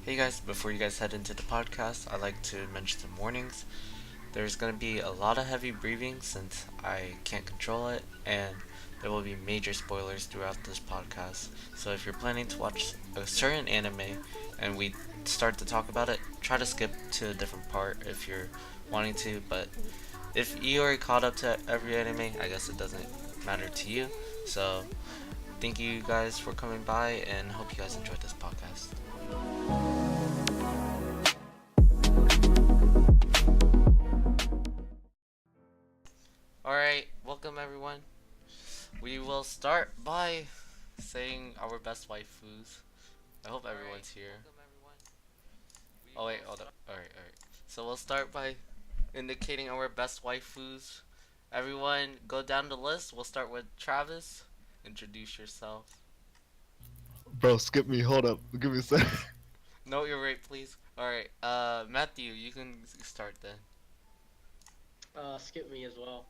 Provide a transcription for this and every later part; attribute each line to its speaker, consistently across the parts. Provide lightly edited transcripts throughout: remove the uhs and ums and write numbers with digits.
Speaker 1: Hey guys, before you guys head into the podcast, I'd like to mention some warnings. There's going to be a lot of heavy breathing since I can't control it, and there will be major spoilers throughout this podcast. So if you're planning to watch a certain anime and we start to talk about it, try to skip to a different part if you're wanting to, but if you already caught up to every anime, I guess it doesn't matter to you. So thank you guys for coming by and hope you guys enjoyed this podcast. Alright, welcome everyone. We will start by saying our best waifus. I hope everyone's here. Oh wait, hold up. Alright. So we'll start by indicating our best waifus. Everyone go down the list. We'll start with Travis. Introduce yourself.
Speaker 2: Bro, skip me. Hold up. Give me a sec.
Speaker 1: Note your rate, please. Alright, Matthew, you can start then.
Speaker 3: Skip me as well.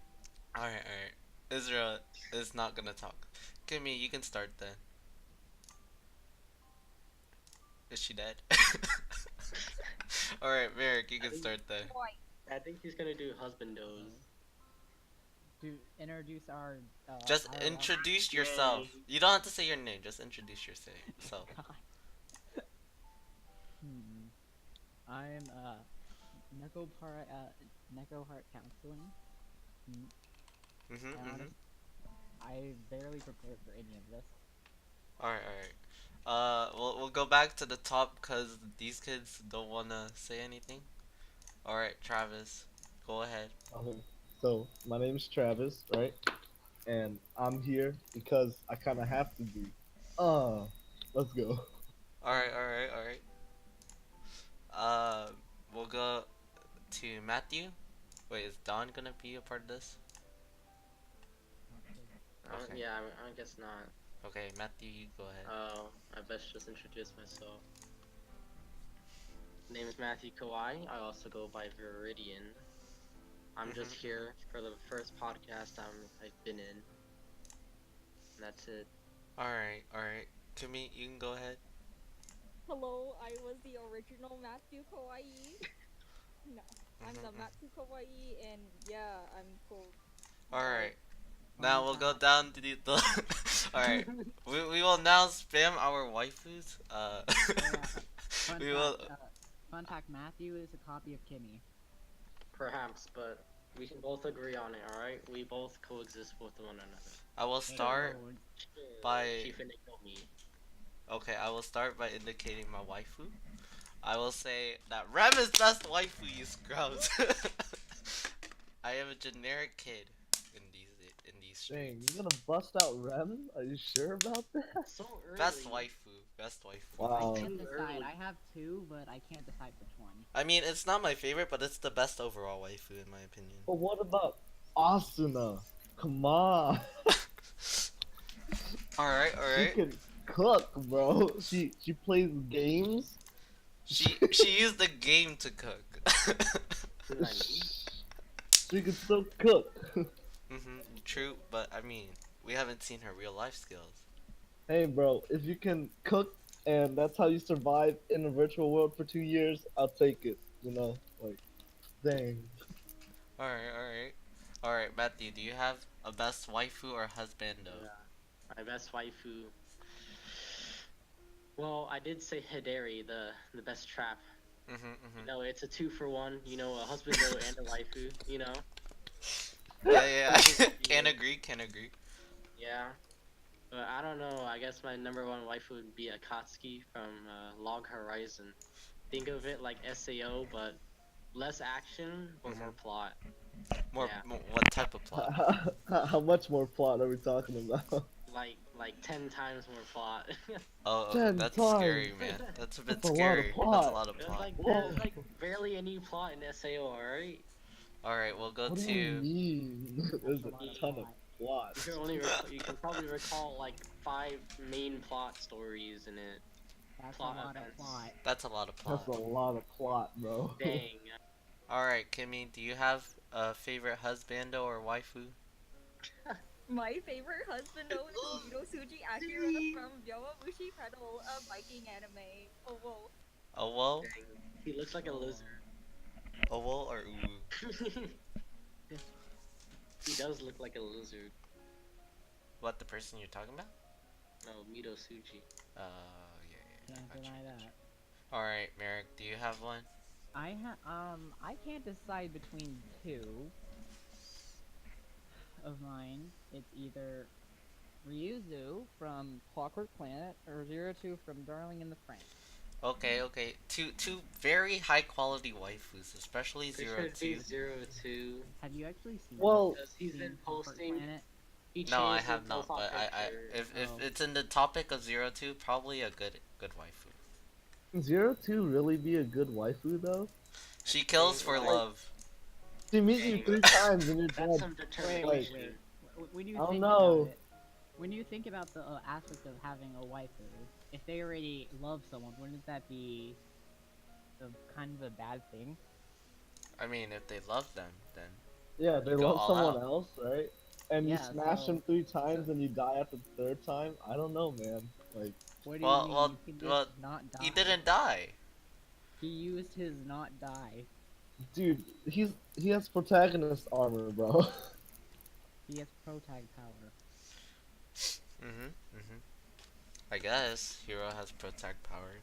Speaker 1: Alright. Israel is not gonna talk. Kimmy, you can start then. Is she dead? Alright, Merrick, you can start then.
Speaker 3: I think he's gonna do husbandos.
Speaker 4: To introduce our
Speaker 1: Just
Speaker 4: our
Speaker 1: introduce yourself. You don't have to say your name, just introduce yourself.
Speaker 4: God. I'm Neko Heart Counseling.
Speaker 1: Mm-hmm.
Speaker 4: I barely prepared for any of this.
Speaker 1: Alright. We'll go back to the top because these kids don't wanna say anything. Alright, Travis, go ahead.
Speaker 2: Okay, so, my name is Travis, right? And I'm here because I kind of have to be. Let's go.
Speaker 1: Alright. Uh, we'll go to Matthew. Wait, is Don gonna be a part of this? Okay.
Speaker 3: Yeah, I guess not.
Speaker 1: Okay, Matthew, you go ahead.
Speaker 3: Oh, I best just introduce myself. Name is Matthew Kawai. I also go by Viridian. I'm just here for the first podcast I've been in. And that's it.
Speaker 1: Alright. Kimmy, you can go ahead.
Speaker 5: Hello, I was the original Matthew Kawaii. No, I'm the Matthew Kawaii, and yeah, I'm cool.
Speaker 1: Alright. Now we'll go down to the Alright. We will now spam our waifus.
Speaker 4: Fun
Speaker 1: We
Speaker 4: fact,
Speaker 1: will
Speaker 4: fun fact: Matthew is a copy of Kimmy.
Speaker 3: Perhaps, but we can both agree on it, alright? We both coexist with one another.
Speaker 1: I will start by Okay, I will start by indicating my waifu. I will say that Rem is best waifu, you scrubs. I am a generic kid in these
Speaker 2: Dang,
Speaker 1: streets.
Speaker 2: you gonna bust out Rem? Are you sure about that?
Speaker 3: So early.
Speaker 1: Best waifu.
Speaker 2: Wow.
Speaker 4: I can't decide. I have two, but I can't decide which one.
Speaker 1: I mean, it's not my favorite, but it's the best overall waifu in my opinion.
Speaker 2: But what about Asuna? Come on.
Speaker 1: Alright.
Speaker 2: She can cook, bro. She plays games.
Speaker 1: She used the game to cook.
Speaker 2: She can still cook.
Speaker 1: True, but I mean, we haven't seen her real life skills.
Speaker 2: Hey, bro, if you can cook and that's how you survive in a virtual world for 2 years, I'll take it. You know, like, dang.
Speaker 1: Alright, Matthew, do you have a best waifu or husbando?
Speaker 3: Yeah, my best waifu. Well, I did say Hidari, the best trap. No, it's a 2-for-1. You know, a husbando and a waifu. You know.
Speaker 1: Yeah. Can agree.
Speaker 3: Yeah. But I don't know. I guess my number one waifu would be Akatsuki from Log Horizon. Think of it like SAO, but less action, but more plot.
Speaker 1: What type of plot?
Speaker 2: How much more plot are we talking about?
Speaker 3: Like 10 times more plot.
Speaker 1: Oh,
Speaker 2: 10
Speaker 1: that's
Speaker 2: times.
Speaker 1: scary, man. That's a bit
Speaker 2: That's a lot of
Speaker 1: scary.
Speaker 2: plot.
Speaker 1: That's a lot of
Speaker 3: There's
Speaker 1: plot.
Speaker 3: like barely any plot in SAO, alright?
Speaker 1: Alright, we'll go
Speaker 2: What do you
Speaker 1: to.
Speaker 2: mean? There's a ton of plot.
Speaker 3: You can probably recall like 5 main plot stories in it.
Speaker 4: That's
Speaker 3: Plot
Speaker 4: a lot
Speaker 3: events.
Speaker 4: of plot.
Speaker 1: That's a lot of plot.
Speaker 2: That's a lot of plot, bro.
Speaker 3: Dang.
Speaker 1: Alright, Kimmy, do you have a favorite husbando or waifu?
Speaker 5: My favorite husband though is Suji Akira from Yowamushi Pedal, a Viking anime. Oh, whoa.
Speaker 1: Owo?
Speaker 3: Dang, he looks like a lizard.
Speaker 1: Owo or Uwu?
Speaker 3: He does look like a lizard.
Speaker 1: What, the person you're talking about?
Speaker 3: No, Mito Suji.
Speaker 1: Yeah, yeah.
Speaker 4: Can't
Speaker 1: Gotcha,
Speaker 4: deny
Speaker 1: gotcha.
Speaker 4: that.
Speaker 1: Alright, Merrick, do you have one?
Speaker 4: I can't decide between two of mine. It's either Ryuzu from Clockwork Planet or Zero Two from Darling in the Franxx.
Speaker 1: Okay. Two very high quality waifus, especially
Speaker 3: It
Speaker 1: Zero
Speaker 3: should be
Speaker 1: Two.
Speaker 3: 02.
Speaker 4: Have you actually seen?
Speaker 2: Well,
Speaker 3: Because he's
Speaker 4: seen
Speaker 3: been
Speaker 4: Clockwork
Speaker 3: posting.
Speaker 4: Planet?
Speaker 3: He
Speaker 1: No, I
Speaker 3: changed his
Speaker 1: have not,
Speaker 3: profile
Speaker 1: but
Speaker 3: picture.
Speaker 1: if
Speaker 4: Oh.
Speaker 1: it's in the topic of Zero Two, probably a good waifu.
Speaker 2: can 02 really be a good waifu though?
Speaker 1: She kills for
Speaker 3: Like,
Speaker 1: love.
Speaker 2: She meet you
Speaker 3: Dang.
Speaker 2: 3 times and you're
Speaker 3: That's
Speaker 2: dead.
Speaker 3: some
Speaker 4: Wait,
Speaker 3: determination.
Speaker 4: When you
Speaker 2: I don't
Speaker 4: think
Speaker 2: know.
Speaker 4: about it, when you think about the aspect of having a waifu, if they already love someone, wouldn't that be a kind of a bad thing?
Speaker 1: I mean, if they love them, then
Speaker 2: Yeah, they
Speaker 1: go
Speaker 2: love
Speaker 1: all
Speaker 2: someone
Speaker 1: out.
Speaker 2: else, right? And you
Speaker 4: Yeah,
Speaker 2: smash
Speaker 4: so-
Speaker 2: them 3 times and you die after the 3rd time. I don't know, man. Like,
Speaker 4: What do
Speaker 1: Well,
Speaker 4: you mean?
Speaker 1: well,
Speaker 4: You can just
Speaker 1: well,
Speaker 4: not die.
Speaker 1: he didn't die.
Speaker 4: He used his not die.
Speaker 2: dude, he has protagonist armor, bro.
Speaker 4: He has protag power.
Speaker 1: I guess Hero has protect power.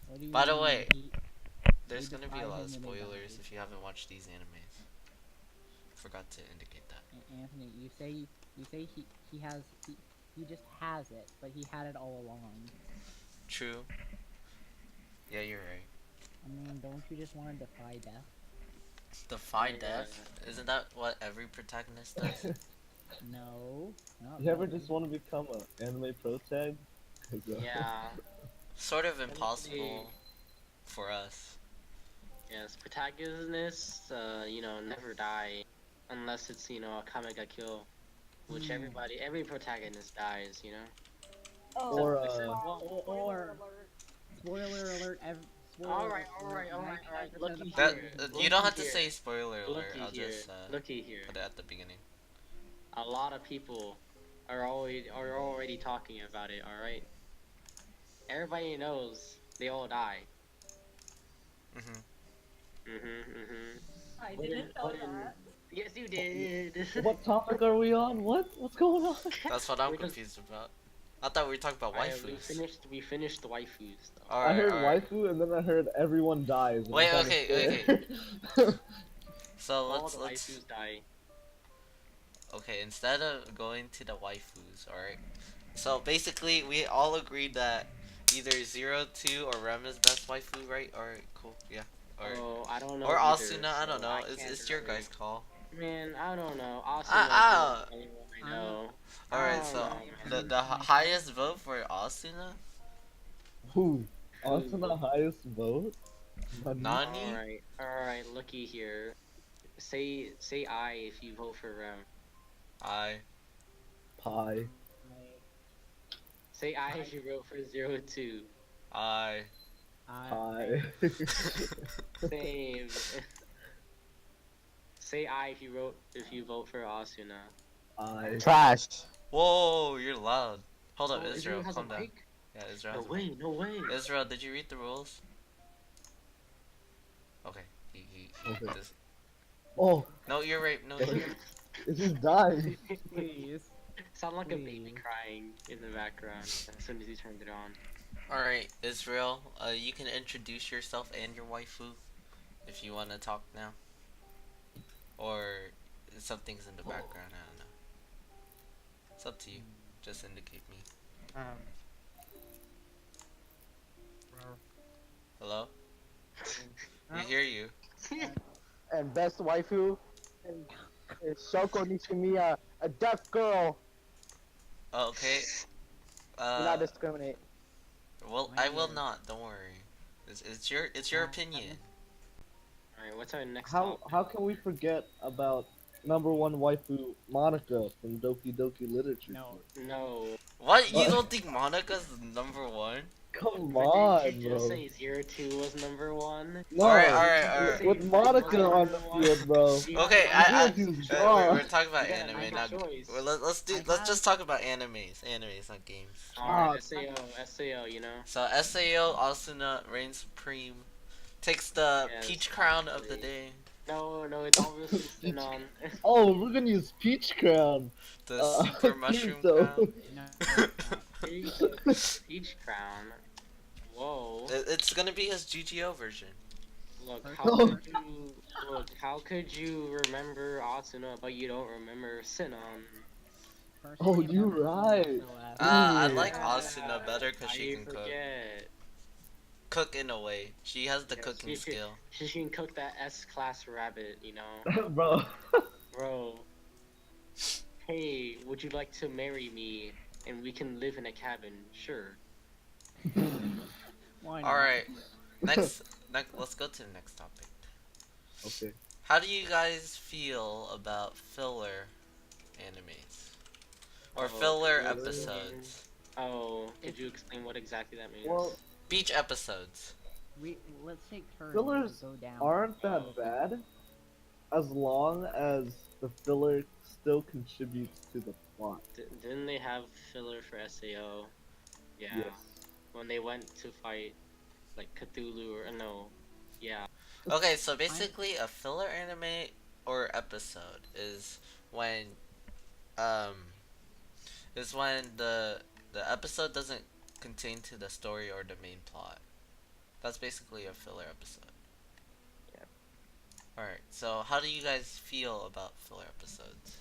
Speaker 4: What do you
Speaker 1: By the
Speaker 4: mean
Speaker 1: way,
Speaker 4: he-
Speaker 1: there's gonna be
Speaker 4: defy
Speaker 1: a lot of
Speaker 4: him and they
Speaker 1: spoilers
Speaker 4: died.
Speaker 1: if you haven't watched these animes. Forgot to indicate that.
Speaker 4: Anthony, you say he just has it, but he had it all along.
Speaker 1: True. Yeah, you're right.
Speaker 4: I mean, don't you just want to defy death?
Speaker 1: Defy
Speaker 3: Yeah.
Speaker 1: death? Isn't that what every protagonist does?
Speaker 4: No, not
Speaker 2: You ever
Speaker 4: really.
Speaker 2: just want to become an anime protag? 'Cause,
Speaker 3: Yeah.
Speaker 1: Sort of impossible for us.
Speaker 3: Yes, protagonists, never die. Unless it's, a Kamega kill. Which every protagonist dies,
Speaker 5: Oh,
Speaker 2: Or,
Speaker 5: wow,
Speaker 4: or-
Speaker 5: spoiler alert.
Speaker 4: Spoiler alert!
Speaker 3: Alright,
Speaker 4: 99%
Speaker 3: looky
Speaker 4: of the
Speaker 1: That
Speaker 3: here.
Speaker 1: you don't have to
Speaker 3: Looky
Speaker 1: say
Speaker 3: here.
Speaker 1: spoiler alert.
Speaker 3: Looky
Speaker 1: I'll
Speaker 3: here.
Speaker 1: just
Speaker 3: Looky here.
Speaker 1: put it at the beginning.
Speaker 3: A lot of people are already talking about it, alright? Everybody knows they all die.
Speaker 1: Mhm.
Speaker 5: I
Speaker 3: Put
Speaker 5: didn't
Speaker 3: in-
Speaker 5: know
Speaker 3: put in-
Speaker 5: that.
Speaker 3: Yes, you did.
Speaker 2: what topic are we on? What's going on?
Speaker 1: That's what I'm
Speaker 3: We're just-
Speaker 1: confused about. I thought we were talking about
Speaker 3: Alright,
Speaker 1: waifus.
Speaker 3: we finished the waifus though.
Speaker 2: I
Speaker 1: Alright,
Speaker 2: heard
Speaker 1: alright.
Speaker 2: waifu and then I heard everyone dies. and
Speaker 1: Wait,
Speaker 2: I'm kinda scared.
Speaker 1: So
Speaker 3: All
Speaker 1: let's
Speaker 3: the waifus die.
Speaker 1: okay, instead of going to the waifus, alright. So basically we all agreed that either 02 or Rem is best waifu, right? Alright, cool, yeah. Or
Speaker 3: I don't know.
Speaker 1: or
Speaker 3: either,
Speaker 1: Asuna, I don't
Speaker 3: so
Speaker 1: know.
Speaker 3: can't
Speaker 1: It's your
Speaker 3: agree.
Speaker 1: guys' call.
Speaker 3: Man, I don't know. Asuna
Speaker 1: Ah,
Speaker 3: is the only one I know.
Speaker 1: Alright,
Speaker 3: I
Speaker 1: so
Speaker 3: don't know, man.
Speaker 1: the highest vote for Asuna?
Speaker 2: Who? Asuna highest vote?
Speaker 1: Nani?
Speaker 3: Alright, looky here. Say I if you vote for Rem.
Speaker 1: I.
Speaker 2: Pie.
Speaker 3: Say I if you vote for 02.
Speaker 1: I.
Speaker 2: Pie.
Speaker 3: Same. Say I if you vote for Asuna.
Speaker 2: I.
Speaker 6: Trash.
Speaker 1: Whoa, you're loud. Hold up,
Speaker 3: Oh,
Speaker 1: Israel,
Speaker 3: has
Speaker 1: calm
Speaker 3: a
Speaker 1: down.
Speaker 3: mic?
Speaker 1: Yeah, Israel.
Speaker 3: No
Speaker 1: has a
Speaker 3: way,
Speaker 1: mic.
Speaker 3: no way.
Speaker 1: Israel, did you read the rules? Okay. He
Speaker 2: Okay.
Speaker 1: just...
Speaker 2: Oh,
Speaker 1: No, you're right. No, you're right.
Speaker 2: it just died.
Speaker 4: Please.
Speaker 3: Sound like a baby
Speaker 4: Please.
Speaker 3: crying in the background as soon as he turned it on.
Speaker 1: Alright, Israel, you can introduce yourself and your waifu if you want to talk now. Or something's in the background, I don't know. It's up to you. Just indicate me. Hello? We hear you.
Speaker 6: And best waifu is Shoko Nishimiya, a deaf girl.
Speaker 1: Okay.
Speaker 6: Do not discriminate.
Speaker 1: Well, I will not. Don't worry. It's your opinion.
Speaker 3: Alright, what's our next
Speaker 2: How can we forget about #1 waifu Monica from Doki Doki Literature?
Speaker 4: No.
Speaker 3: No.
Speaker 1: What? You
Speaker 2: What?
Speaker 1: don't think Monica's number one?
Speaker 2: Come
Speaker 3: But didn't you
Speaker 2: on,
Speaker 3: just
Speaker 2: bro.
Speaker 3: say 02 was number one?
Speaker 1: Alright,
Speaker 2: No,
Speaker 1: alright,
Speaker 3: Didn't you
Speaker 1: alright.
Speaker 3: say
Speaker 2: with
Speaker 3: Fight was
Speaker 2: Monica on
Speaker 3: number
Speaker 2: the
Speaker 3: one?
Speaker 2: field, bro.
Speaker 3: You got an
Speaker 1: Okay,
Speaker 2: Zero
Speaker 3: option.
Speaker 2: Tu's
Speaker 1: we're
Speaker 2: gone.
Speaker 1: talking about
Speaker 3: You got an
Speaker 1: anime,
Speaker 3: equal
Speaker 1: not. Well,
Speaker 3: choice.
Speaker 4: I
Speaker 1: let's
Speaker 4: have
Speaker 1: just talk about animes, not games.
Speaker 3: Alright,
Speaker 2: Ah,
Speaker 3: SAO, you know?
Speaker 1: So SAO Asuna reigns supreme, takes the
Speaker 3: Yes,
Speaker 1: peach crown of the
Speaker 3: obviously.
Speaker 1: day,
Speaker 3: No, it's obviously
Speaker 2: Peach.
Speaker 3: Sinon.
Speaker 2: Oh, we're gonna use Peach Crown.
Speaker 1: the super mushroom
Speaker 2: Kirito.
Speaker 1: crown.
Speaker 4: no, it's not.
Speaker 3: Peach Crown. Whoa.
Speaker 1: It's gonna be his GGO version.
Speaker 3: Look,
Speaker 4: First,
Speaker 3: how
Speaker 2: Oh.
Speaker 3: could you how could you remember Asuna but you don't remember Sinon?
Speaker 4: first
Speaker 2: Oh,
Speaker 4: thing
Speaker 2: you
Speaker 4: about this one
Speaker 2: right.
Speaker 4: is
Speaker 1: I
Speaker 2: Ooh.
Speaker 1: like
Speaker 3: Yeah,
Speaker 1: Asuna better because
Speaker 3: how
Speaker 1: she
Speaker 3: you
Speaker 1: can
Speaker 3: forget?
Speaker 1: cook in a way. She has the
Speaker 3: Yes,
Speaker 1: cooking skill.
Speaker 3: she can cook that S-class rabbit, you know?
Speaker 2: Bro.
Speaker 3: Bro, hey, would you like to marry me and we can live in a cabin? Sure.
Speaker 4: why not?
Speaker 1: All right, next, let's go to the next topic.
Speaker 2: Okay.
Speaker 1: How do you guys feel about filler animes or filler
Speaker 3: could you explain?
Speaker 1: episodes?
Speaker 3: Oh, could you explain what exactly that means?
Speaker 2: Well,
Speaker 1: Beach episodes.
Speaker 4: Let's take turns
Speaker 2: fillers
Speaker 4: to go down.
Speaker 2: aren't that
Speaker 3: Oh.
Speaker 2: bad as long as the filler still contributes to the plot.
Speaker 3: Didn't they have filler for SAO? Yeah.
Speaker 2: Yes.
Speaker 3: When they went to fight like Cthulhu or no. Yeah.
Speaker 1: Okay, so basically a filler anime or episode when um when the episode doesn't contain to the story or the main plot. That's basically a filler episode.
Speaker 3: Yeah.
Speaker 1: Alright, so how do you guys feel about filler episodes?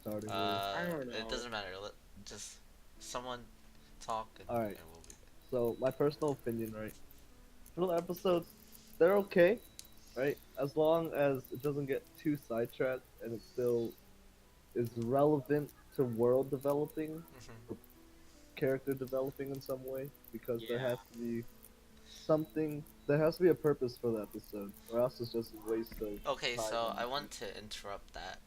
Speaker 2: Starting with.
Speaker 3: I don't
Speaker 1: It
Speaker 3: know.
Speaker 1: doesn't matter. Just someone talk and,
Speaker 2: Alright.
Speaker 1: and we'll be good.
Speaker 2: So my personal opinion, right? Filler episodes, they're okay, right? As long as it doesn't get too sidetracked and it still is relevant to world developing,
Speaker 1: Mm-hmm.
Speaker 2: character developing in some way, because there
Speaker 3: Yeah.
Speaker 2: has to be something. There has to be a purpose for the episode, or else it's just a waste of.
Speaker 1: Okay,
Speaker 2: time
Speaker 1: so
Speaker 2: and
Speaker 1: I want to interrupt that.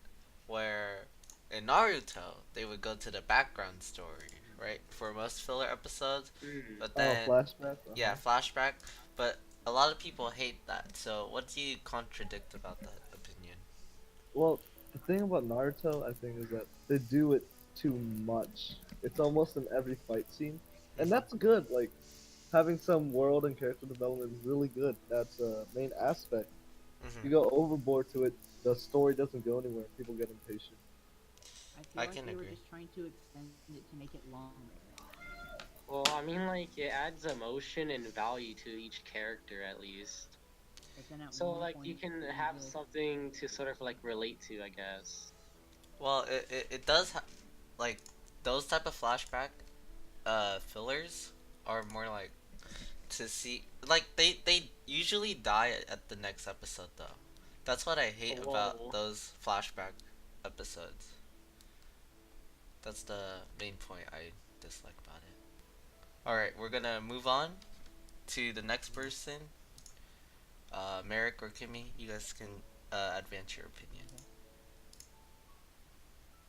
Speaker 1: Where in Naruto, they would go to the background story, right? For most filler episodes.
Speaker 3: Mm.
Speaker 1: But
Speaker 2: Oh,
Speaker 1: then,
Speaker 2: flashback.
Speaker 1: yeah, flashback. But a lot of people hate that. So what do you contradict about that opinion?
Speaker 2: Well, the thing about Naruto, I think, is that they do it too much. It's almost in every fight scene, and that's good. Like having some world and character development is really good. That's a main aspect.
Speaker 1: Mm-hmm.
Speaker 2: You go overboard to it, the story doesn't go anywhere. People get impatient.
Speaker 4: I feel
Speaker 1: I
Speaker 4: like
Speaker 1: can
Speaker 4: they were
Speaker 1: agree.
Speaker 4: just trying to extend it to make it longer.
Speaker 3: Well, I mean, like it adds emotion and value to each character at least.
Speaker 4: But then at
Speaker 3: So
Speaker 4: one
Speaker 3: like
Speaker 4: point,
Speaker 3: you can
Speaker 4: it
Speaker 3: have
Speaker 4: just-
Speaker 3: something to sort of like relate to, I guess.
Speaker 1: Well, it does like those type of flashback fillers are more like to see like they usually die at the next episode though. That's what I hate
Speaker 3: Whoa.
Speaker 1: about those flashback episodes. That's the main point I dislike about it. Alright, we're gonna move on to the next person. Merrick or Kimmy, you guys can advance your opinion.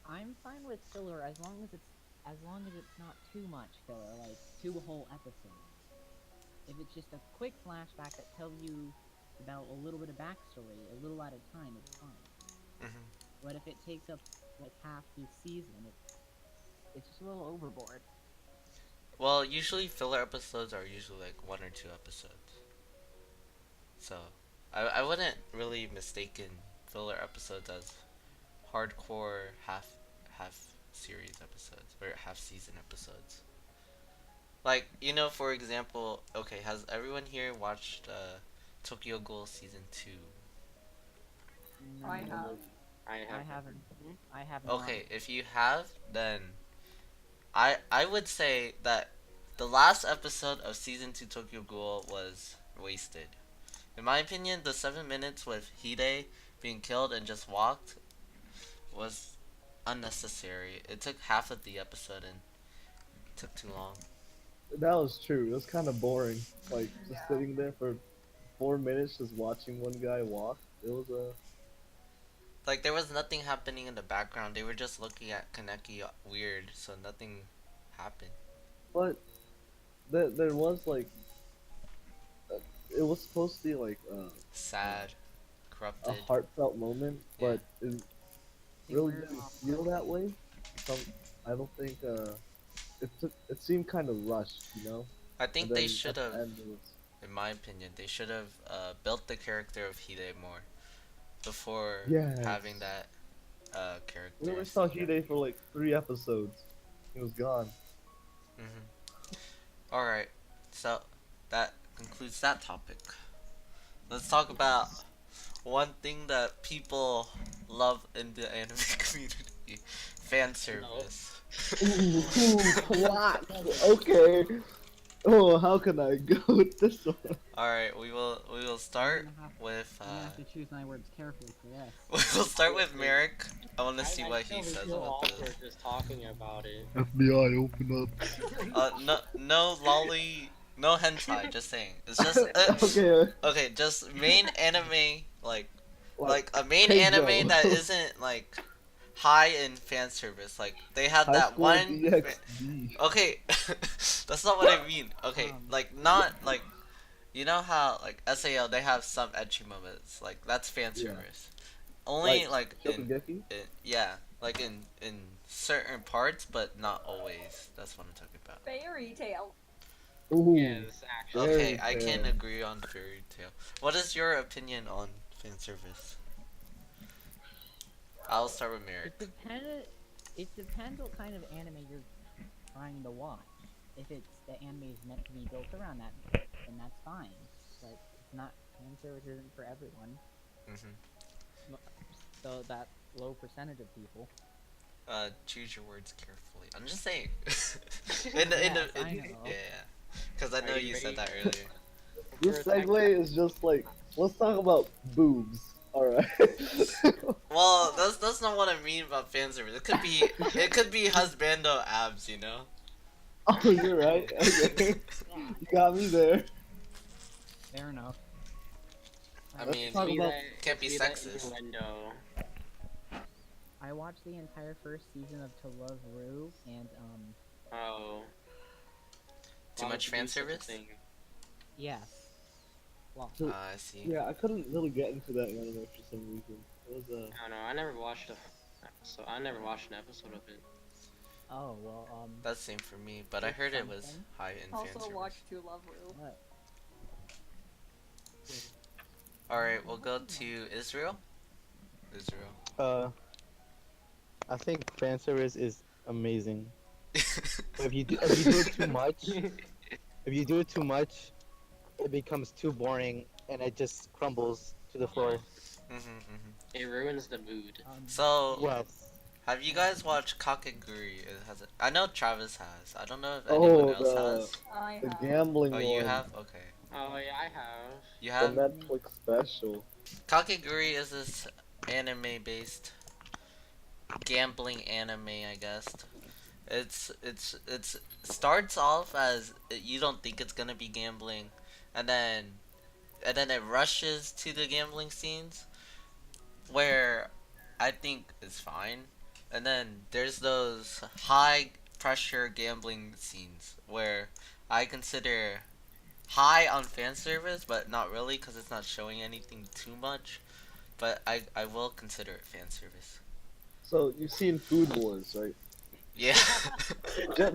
Speaker 4: I'm fine with filler as long as it's not too much filler, like 2 whole episodes. If it's just a quick flashback that tells you about a little bit of backstory, a little at a time, it's fine.
Speaker 1: Mm-hmm.
Speaker 4: But if it takes up like half the season, it's just a little overboard.
Speaker 1: Well, usually filler episodes are usually like 1 or 2 episodes. So, I wouldn't really mistaken filler episodes as hardcore half series episodes or half season episodes. Like, for example, okay, has everyone here watched Tokyo Ghoul season 2?
Speaker 4: No,
Speaker 5: I have.
Speaker 3: I
Speaker 4: I haven't. I have not.
Speaker 1: Okay, if you have, then I would say that the last episode of season 2 Tokyo Ghoul was wasted. In my opinion, the 7 minutes with Hide being killed and just walked was unnecessary. It took half of the episode and took too long.
Speaker 2: That was true. It was kind of boring. Like just sitting there for 4 minutes, just watching one guy walk. It was a.
Speaker 1: Like there was nothing happening in the background. They were just looking at Kaneki weird, so nothing happened.
Speaker 2: But there was like uh, it was supposed to be like
Speaker 1: Sad,
Speaker 2: a
Speaker 1: corrupted.
Speaker 2: heartfelt moment,
Speaker 1: Yeah.
Speaker 2: but it
Speaker 4: They
Speaker 2: really
Speaker 4: were
Speaker 2: didn't feel that way. Some I don't think it seemed kind of rushed,
Speaker 1: I
Speaker 2: and
Speaker 1: think they
Speaker 2: then
Speaker 1: should
Speaker 2: at the
Speaker 1: have,
Speaker 2: end it was
Speaker 1: in my opinion, they should have built the character of Hide more before having
Speaker 2: yes.
Speaker 1: that
Speaker 2: We
Speaker 1: character
Speaker 2: only saw
Speaker 1: scene.
Speaker 2: Hide for like 3 episodes. He was gone.
Speaker 1: Hmm. All right, so that concludes that topic. Let's talk about
Speaker 5: Yes.
Speaker 1: one thing that people love in the anime community: fan
Speaker 3: No.
Speaker 1: service.
Speaker 2: Ooh, plot. Okay. Oh, how can I go with this one?
Speaker 1: All right, we will
Speaker 4: I'm
Speaker 1: start
Speaker 4: gonna have
Speaker 1: with
Speaker 4: I'm gonna have to choose my words carefully for this.
Speaker 1: we'll start with
Speaker 3: Honestly,
Speaker 1: Merrick. I want to see
Speaker 3: I
Speaker 1: what he
Speaker 3: still
Speaker 1: says
Speaker 3: feel
Speaker 1: about
Speaker 3: awkward
Speaker 1: this.
Speaker 3: just talking about it.
Speaker 2: FBI, open up.
Speaker 1: No, no lolly, no hentai. Just saying. It's just
Speaker 2: Okay,
Speaker 1: okay. Just main anime,
Speaker 2: like
Speaker 1: like a main anime
Speaker 2: Keijo.
Speaker 1: that isn't like high in fan service. Like they have
Speaker 2: High
Speaker 1: that
Speaker 2: School
Speaker 1: one.
Speaker 2: DxD.
Speaker 1: Okay, that's not what I mean. Okay,
Speaker 4: Um,
Speaker 1: like not like you know how like SAO they have some etchy moments. Like that's fan
Speaker 2: Yeah.
Speaker 1: service. Only
Speaker 2: Like
Speaker 1: like
Speaker 2: Shokugeki?
Speaker 1: yeah, like in certain parts, but not always. That's what I'm talking about.
Speaker 5: Fairy tale.
Speaker 2: Ooh,
Speaker 3: Yes, actually.
Speaker 1: Okay,
Speaker 2: fairy
Speaker 1: I can
Speaker 2: tale.
Speaker 1: agree on fairy tale. What is your opinion on fan service? I'll start with
Speaker 4: it
Speaker 1: Merrick.
Speaker 4: depends. It depends what kind of anime you're trying to watch. If it's the anime is meant to be built around that, then that's fine. But it's not. Fan service isn't for everyone.
Speaker 1: Hmm.
Speaker 4: So that low percentage of people.
Speaker 1: Choose your words carefully. I'm just saying. In
Speaker 4: Yes,
Speaker 1: the
Speaker 4: I
Speaker 1: in,
Speaker 4: know.
Speaker 1: yeah, because I
Speaker 3: Are
Speaker 1: know
Speaker 3: you
Speaker 1: you said
Speaker 3: ready
Speaker 1: that earlier.
Speaker 2: This
Speaker 3: for a
Speaker 2: segue is just like, let's talk about boobs. Alright.
Speaker 1: Well, that's not what I mean about fan service. It could be husbando abs, you know.
Speaker 2: Oh, you're right. Okay. You got me there.
Speaker 4: Fair enough.
Speaker 1: I
Speaker 2: Let's
Speaker 1: mean,
Speaker 2: talk about.
Speaker 1: can't be
Speaker 3: It's be that
Speaker 1: sexist.
Speaker 3: innuendo.
Speaker 4: I watched the entire first season of To Love Ru, and
Speaker 3: Oh.
Speaker 1: Too
Speaker 3: Why would
Speaker 1: much
Speaker 3: you
Speaker 1: fan
Speaker 3: do such a
Speaker 1: service.
Speaker 3: thing?
Speaker 4: yes, well,
Speaker 2: So,
Speaker 1: I see.
Speaker 2: yeah, I couldn't really get into that anime for some reason. It was
Speaker 3: I don't know. I never watched episode. I never watched an episode of it.
Speaker 4: oh well,
Speaker 1: That's same for me, but I
Speaker 4: it's
Speaker 1: heard it was
Speaker 4: something.
Speaker 1: high in fan
Speaker 5: Also
Speaker 1: service.
Speaker 5: watch To Love Ru.
Speaker 4: What?
Speaker 1: All right, we'll go to Israel. Israel.
Speaker 6: I think fan service is amazing. But if you do it too much, if you do it too much, it becomes too boring and it just crumbles to the floor.
Speaker 3: It ruins the mood.
Speaker 1: So,
Speaker 6: Yes.
Speaker 1: have you guys watched Kakegurui? It has. I know Travis has. I don't know if anyone
Speaker 2: oh
Speaker 1: else has.
Speaker 5: I
Speaker 2: the
Speaker 5: have.
Speaker 2: gambling
Speaker 1: Oh,
Speaker 2: one,
Speaker 1: you have? Okay.
Speaker 3: Oh yeah, I have.
Speaker 1: You
Speaker 2: the
Speaker 1: have?
Speaker 2: Netflix special.
Speaker 1: Kakegurui is this anime-based gambling anime, I guess. It's starts off as you don't think it's gonna be gambling, and then it rushes to the gambling scenes where I think it's fine, and then there's those high pressure gambling scenes where I consider high on fan service, but not really because it's not showing anything too much. But I will consider it fan service.
Speaker 2: So you've seen Food Wars, right?
Speaker 1: Yeah.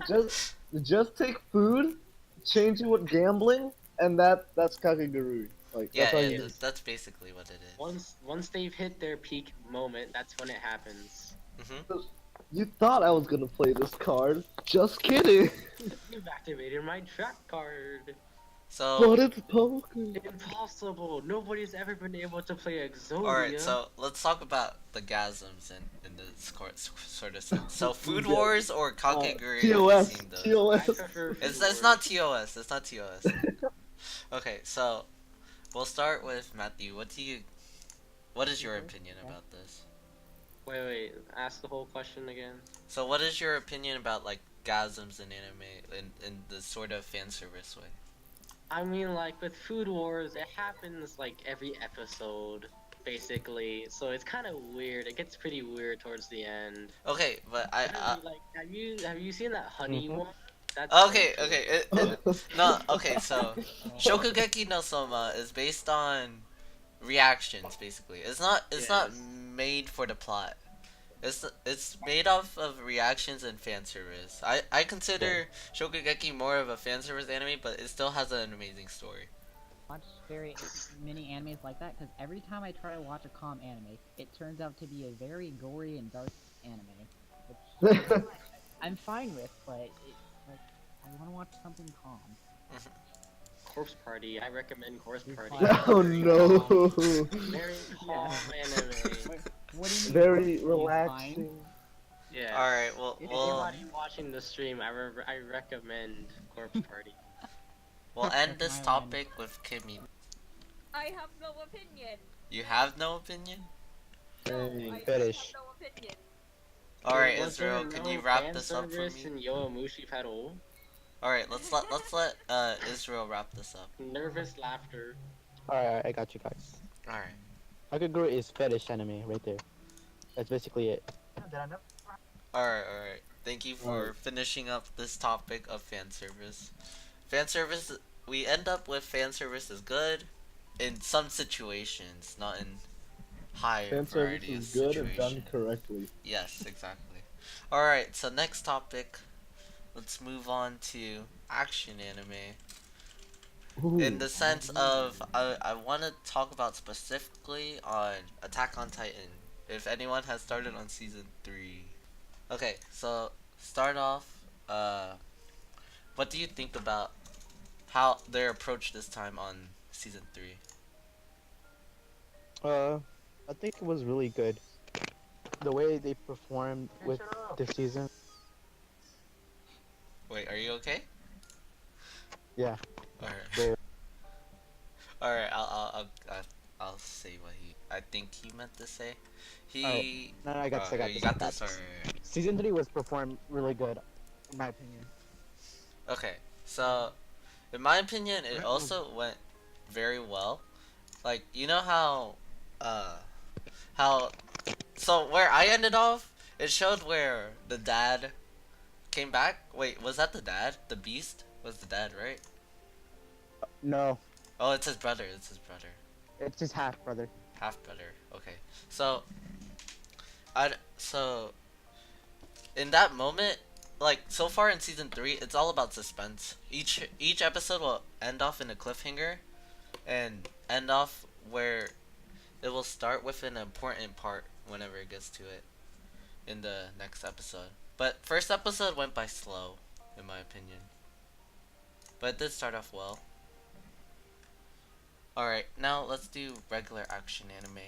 Speaker 2: Just just take food, change it with gambling, and that's Kakegurui. Like
Speaker 1: Yeah,
Speaker 2: that's all
Speaker 1: yeah,
Speaker 2: you need.
Speaker 1: that's basically what it is.
Speaker 3: Once they've hit their peak moment, that's when it happens.
Speaker 1: Mhm.
Speaker 2: You thought I was gonna play this card? Just kidding.
Speaker 3: You've activated my trap card.
Speaker 1: So,
Speaker 2: But it's poker.
Speaker 3: Impossible. Nobody's ever been able to play Exodia.
Speaker 1: all right. So let's talk about the gasms in this sort of sense. So, Food
Speaker 2: Yeah.
Speaker 1: Wars or Kakegurui? Have you
Speaker 2: TOS.
Speaker 1: seen those?
Speaker 3: I
Speaker 2: TOS.
Speaker 3: prefer Food
Speaker 1: It's not
Speaker 3: Wars.
Speaker 1: TOS. It's not TOS. Okay, so we'll start with Matthew. What is your opinion about this?
Speaker 3: Wait. Ask the whole question again.
Speaker 1: So what is your opinion about like gasms in anime in the sort of fan service way?
Speaker 3: I mean, like with Food Wars, it happens like every episode, basically. So it's kind of weird. It gets pretty weird towards the end.
Speaker 1: Okay, but I
Speaker 3: Like, have you seen that honey
Speaker 6: Mhm.
Speaker 3: one? That's
Speaker 1: Okay,
Speaker 3: bullshit.
Speaker 1: okay. No, okay. So, Shokugeki no Soma is based on reactions, basically. It's not
Speaker 3: Yes.
Speaker 1: made for the plot. It's made off of reactions and fan service. I
Speaker 6: Yeah.
Speaker 1: consider Shokugeki more of a fan service anime, but it still has an amazing story.
Speaker 4: Watch very many animes like that because every time I try to watch a calm anime, it turns out to be a very gory and dark anime, which I'm fine with, but like I want to watch something calm.
Speaker 3: Corpse Party. I recommend Corpse
Speaker 4: You're
Speaker 3: Party.
Speaker 4: fine.
Speaker 2: Oh
Speaker 3: Very calm.
Speaker 2: no!
Speaker 3: Very
Speaker 4: Yeah.
Speaker 3: calm anime.
Speaker 4: What do you mean?
Speaker 2: Very
Speaker 4: Are you fine?
Speaker 2: relaxing.
Speaker 3: Yes.
Speaker 1: All right. Well,
Speaker 3: Anybody watching the stream, I recommend Corpse Party.
Speaker 1: we'll end
Speaker 4: That's
Speaker 1: this
Speaker 4: my line.
Speaker 1: topic with Kimmy.
Speaker 5: I have no opinion.
Speaker 1: You have no opinion.
Speaker 5: No,
Speaker 2: Dang.
Speaker 5: I
Speaker 6: Fetish.
Speaker 5: have no opinion.
Speaker 1: All right,
Speaker 3: Was there
Speaker 1: Israel. Can
Speaker 3: no
Speaker 1: you wrap
Speaker 3: fan
Speaker 1: this up for
Speaker 3: service
Speaker 1: me?
Speaker 3: in Yowamushi at all?
Speaker 1: All right. Let's let Israel wrap this up.
Speaker 3: Nervous laughter.
Speaker 6: Alright, I got you guys.
Speaker 1: All right.
Speaker 6: Akaguru is fetish anime right there. That's basically it.
Speaker 1: All right. All right. Thank you for
Speaker 2: Alright.
Speaker 1: finishing up this topic of fan service. Fan service. We end up with fan service is good in some situations, not in high
Speaker 2: Fan service
Speaker 1: variety of
Speaker 2: is good if done
Speaker 1: situations.
Speaker 2: correctly.
Speaker 1: Yes, exactly. All right. So next topic. Let's move on to action anime. In
Speaker 2: Ooh.
Speaker 1: the sense of, I want to talk about specifically on Attack on Titan. If anyone has started on season 3. Okay, so start off. What do you think about how their approach this time on season 3?
Speaker 6: I think it was really good. The way they performed with this season.
Speaker 1: Wait, are you okay?
Speaker 6: Yeah.
Speaker 1: Alright.
Speaker 6: Very.
Speaker 1: Alright, I'll say what I think he meant to say.
Speaker 6: Alright.
Speaker 1: He.
Speaker 6: No, I got this. I got
Speaker 1: You
Speaker 6: this. I
Speaker 1: got
Speaker 6: got
Speaker 1: this?
Speaker 6: this.
Speaker 1: Alright.
Speaker 6: Season 3 was performed really good, in my opinion.
Speaker 1: Okay, so in my opinion, it also went very well. Like, you know how so where I ended off, it showed where the dad came back. Wait, was that the dad? The beast was the dad, right?
Speaker 6: No,
Speaker 1: Oh, it's his brother. It's his brother,
Speaker 6: it's his half brother.
Speaker 1: half brother. Okay, so so in that moment, like so far in season 3, it's all about suspense. Each episode will end off in a cliffhanger, and end off where it will start with an important part whenever it gets to it in the next episode. But first episode went by slow, in my opinion. But it did start off well. Alright, now let's do regular action anime.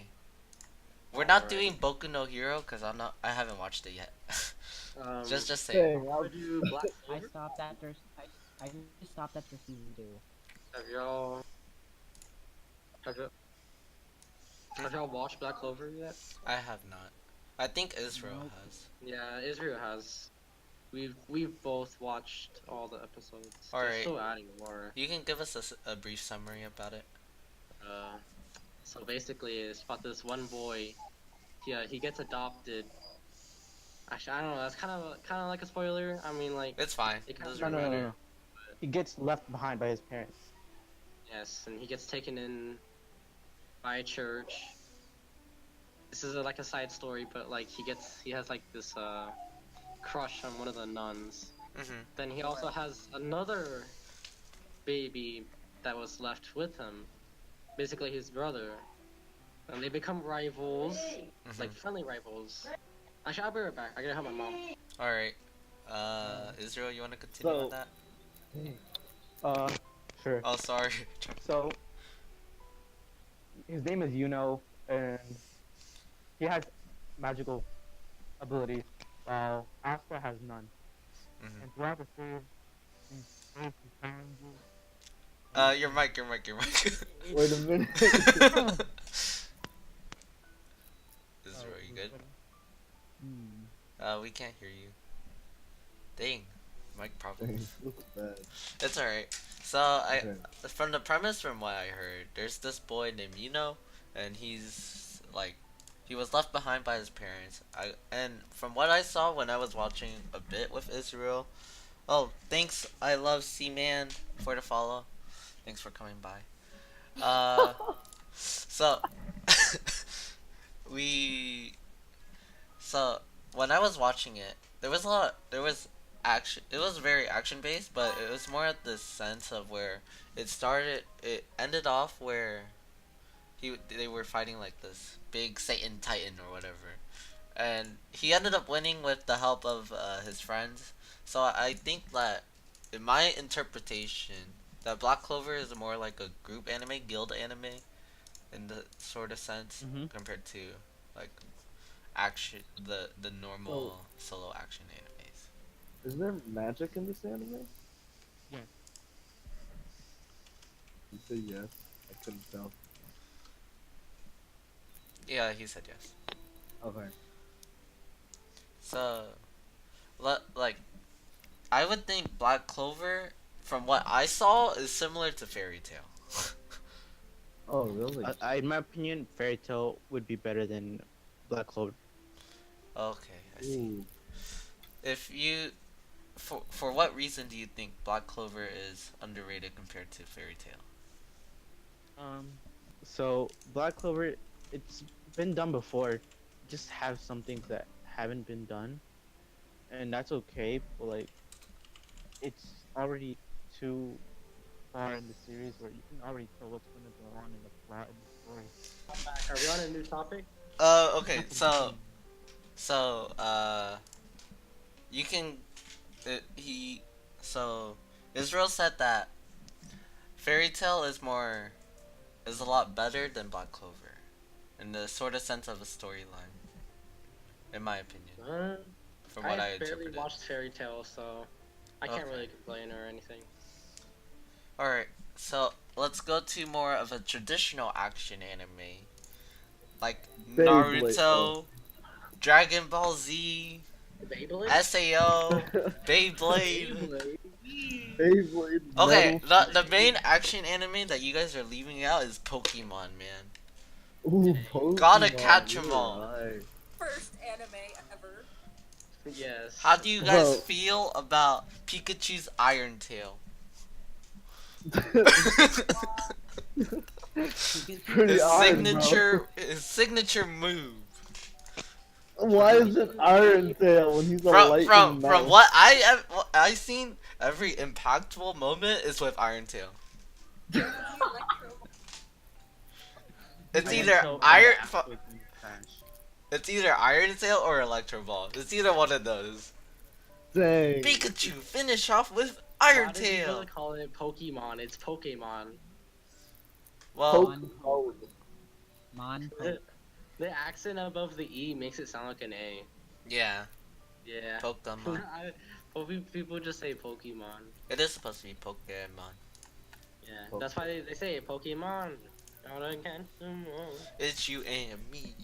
Speaker 1: We're not
Speaker 3: Alright.
Speaker 1: doing Boku no Hero because I haven't watched it yet. Just say it.
Speaker 2: Dang,
Speaker 3: Wanna do Black
Speaker 4: I
Speaker 3: Clover?
Speaker 4: stopped after I just stopped after season 2.
Speaker 3: Have y'all have you have y'all watched Black Clover yet?
Speaker 1: I have not. I think Israel
Speaker 4: Nope.
Speaker 1: has.
Speaker 3: Yeah, Israel has. We've both watched all the episodes.
Speaker 1: Alright.
Speaker 3: They're still adding more.
Speaker 1: You can give us a brief summary about it.
Speaker 3: So basically, it's about this one boy. He gets adopted. Actually, I don't know. That's kind of like a spoiler. I mean, like
Speaker 1: It's fine.
Speaker 3: It kinda-
Speaker 1: Doesn't
Speaker 6: No, no, no,
Speaker 1: matter.
Speaker 6: no, no. He gets left behind by his parents.
Speaker 3: yes, and he gets taken in by a church. This is like a side story, but like he has like this crush on one of the nuns.
Speaker 1: Mhm.
Speaker 3: Then he also has another baby that was left with him, basically his brother, and they become rivals, like friendly rivals. Actually, I'll be right back. I gotta help my mom.
Speaker 1: All right. Israel, you want to continue
Speaker 2: So-
Speaker 1: with that?
Speaker 2: Dang.
Speaker 6: Sure.
Speaker 1: Oh, sorry.
Speaker 6: So, his name is Yuno, and he has magical abilities, while Astra has none.
Speaker 1: Mhm.
Speaker 6: And throughout the series, he faces challenges.
Speaker 1: Your mic.
Speaker 2: Wait a minute.
Speaker 1: Israel, you good?
Speaker 4: Hmm.
Speaker 1: We can't hear you. Dang, mic
Speaker 2: Dang,
Speaker 1: problems.
Speaker 2: looks bad.
Speaker 1: It's alright. So
Speaker 2: Okay.
Speaker 1: from the premise, from what I heard, there's this boy named Yuno, and he's like, he was left behind by his parents. And from what I saw when I was watching a bit with Israel, Oh, thanks. I love C-Man for the follow. Thanks for coming by. So we so when I was watching it, there was a lot. There was action. It was very action based, but it was more at the sense of where it started. It ended off where they were fighting like this big Satan Titan or whatever, and he ended up winning with the help of his friends. So I think that, in my interpretation, that Black Clover is more like a group anime, guild anime, in the sort of sense
Speaker 6: Mm-hmm.
Speaker 1: compared to like action, the
Speaker 2: So,
Speaker 1: normal solo action animes.
Speaker 2: is there magic in this anime?
Speaker 6: Yes.
Speaker 2: You say yes. I couldn't tell.
Speaker 1: Yeah, he said yes.
Speaker 2: Okay.
Speaker 1: So, like, I would think Black Clover, from what I saw, is similar to Fairy Tail.
Speaker 2: Oh, really?
Speaker 6: In my opinion, Fairy Tail would be better than Black Clover.
Speaker 1: Okay, I see.
Speaker 2: Ooh.
Speaker 1: If you, for what reason do you think Black Clover is underrated compared to Fairy Tail?
Speaker 6: So Black Clover, it's been done before. Just have some things that haven't been done, and that's okay. But like, it's already too far in the series where you can already tell what's going to go on in the plot and the story.
Speaker 3: I'm back. Are we on a new topic?
Speaker 1: Okay, so you can, he, so Israel said that Fairy Tail is a lot better than Black Clover, in the sort of sense of a storyline, in my opinion,
Speaker 3: Uh,
Speaker 1: from
Speaker 3: I
Speaker 1: what I
Speaker 3: barely
Speaker 1: interpreted.
Speaker 3: watched Fairy Tail, so I can't
Speaker 1: Okay.
Speaker 3: really complain or anything.
Speaker 1: Alright, so let's go to more of a traditional action anime, like
Speaker 2: Beyblade.
Speaker 1: Naruto, Dragon Ball Z,
Speaker 3: Beyblade?
Speaker 1: SAO, Beyblade.
Speaker 3: Beyblade?
Speaker 2: Beyblade.
Speaker 1: Okay,
Speaker 2: Metal.
Speaker 1: the main action anime that you guys are leaving out is Pokemon, man.
Speaker 2: Ooh,
Speaker 3: Dang.
Speaker 2: Pokemon.
Speaker 1: Gotta catch 'em
Speaker 2: you're
Speaker 1: all.
Speaker 2: right.
Speaker 5: First anime ever.
Speaker 3: Yes.
Speaker 1: How do you guys
Speaker 2: Bro.
Speaker 1: feel about Pikachu's Iron Tail?
Speaker 2: Pretty
Speaker 1: his
Speaker 2: iron, bro.
Speaker 1: signature move.
Speaker 2: Why is it Iron Tail when he's a lightning
Speaker 1: From
Speaker 2: mouse?
Speaker 1: what I seen, every impactful moment is with Iron Tail.
Speaker 5: The electro.
Speaker 1: It's
Speaker 6: I am
Speaker 1: either
Speaker 6: so
Speaker 1: Iron
Speaker 6: unhappy with these trash.
Speaker 1: it's either Iron Tail or Electro Ball. It's either one of those.
Speaker 2: Dang.
Speaker 1: Pikachu finish off with
Speaker 3: Why
Speaker 1: Iron
Speaker 3: did you
Speaker 1: Tail.
Speaker 3: really call it Pokemon? It's Pokemon.
Speaker 1: Well,
Speaker 2: Pokemon.
Speaker 4: Mon
Speaker 3: The, the accent above the E makes it sound like an A.
Speaker 1: yeah,
Speaker 3: Yeah.
Speaker 1: Pokemon.
Speaker 3: People just say Pokemon.
Speaker 1: It is supposed to be Pokemon.
Speaker 3: Yeah. That's why they say Pokemon. Gotta catch 'em all.
Speaker 1: It's you and me.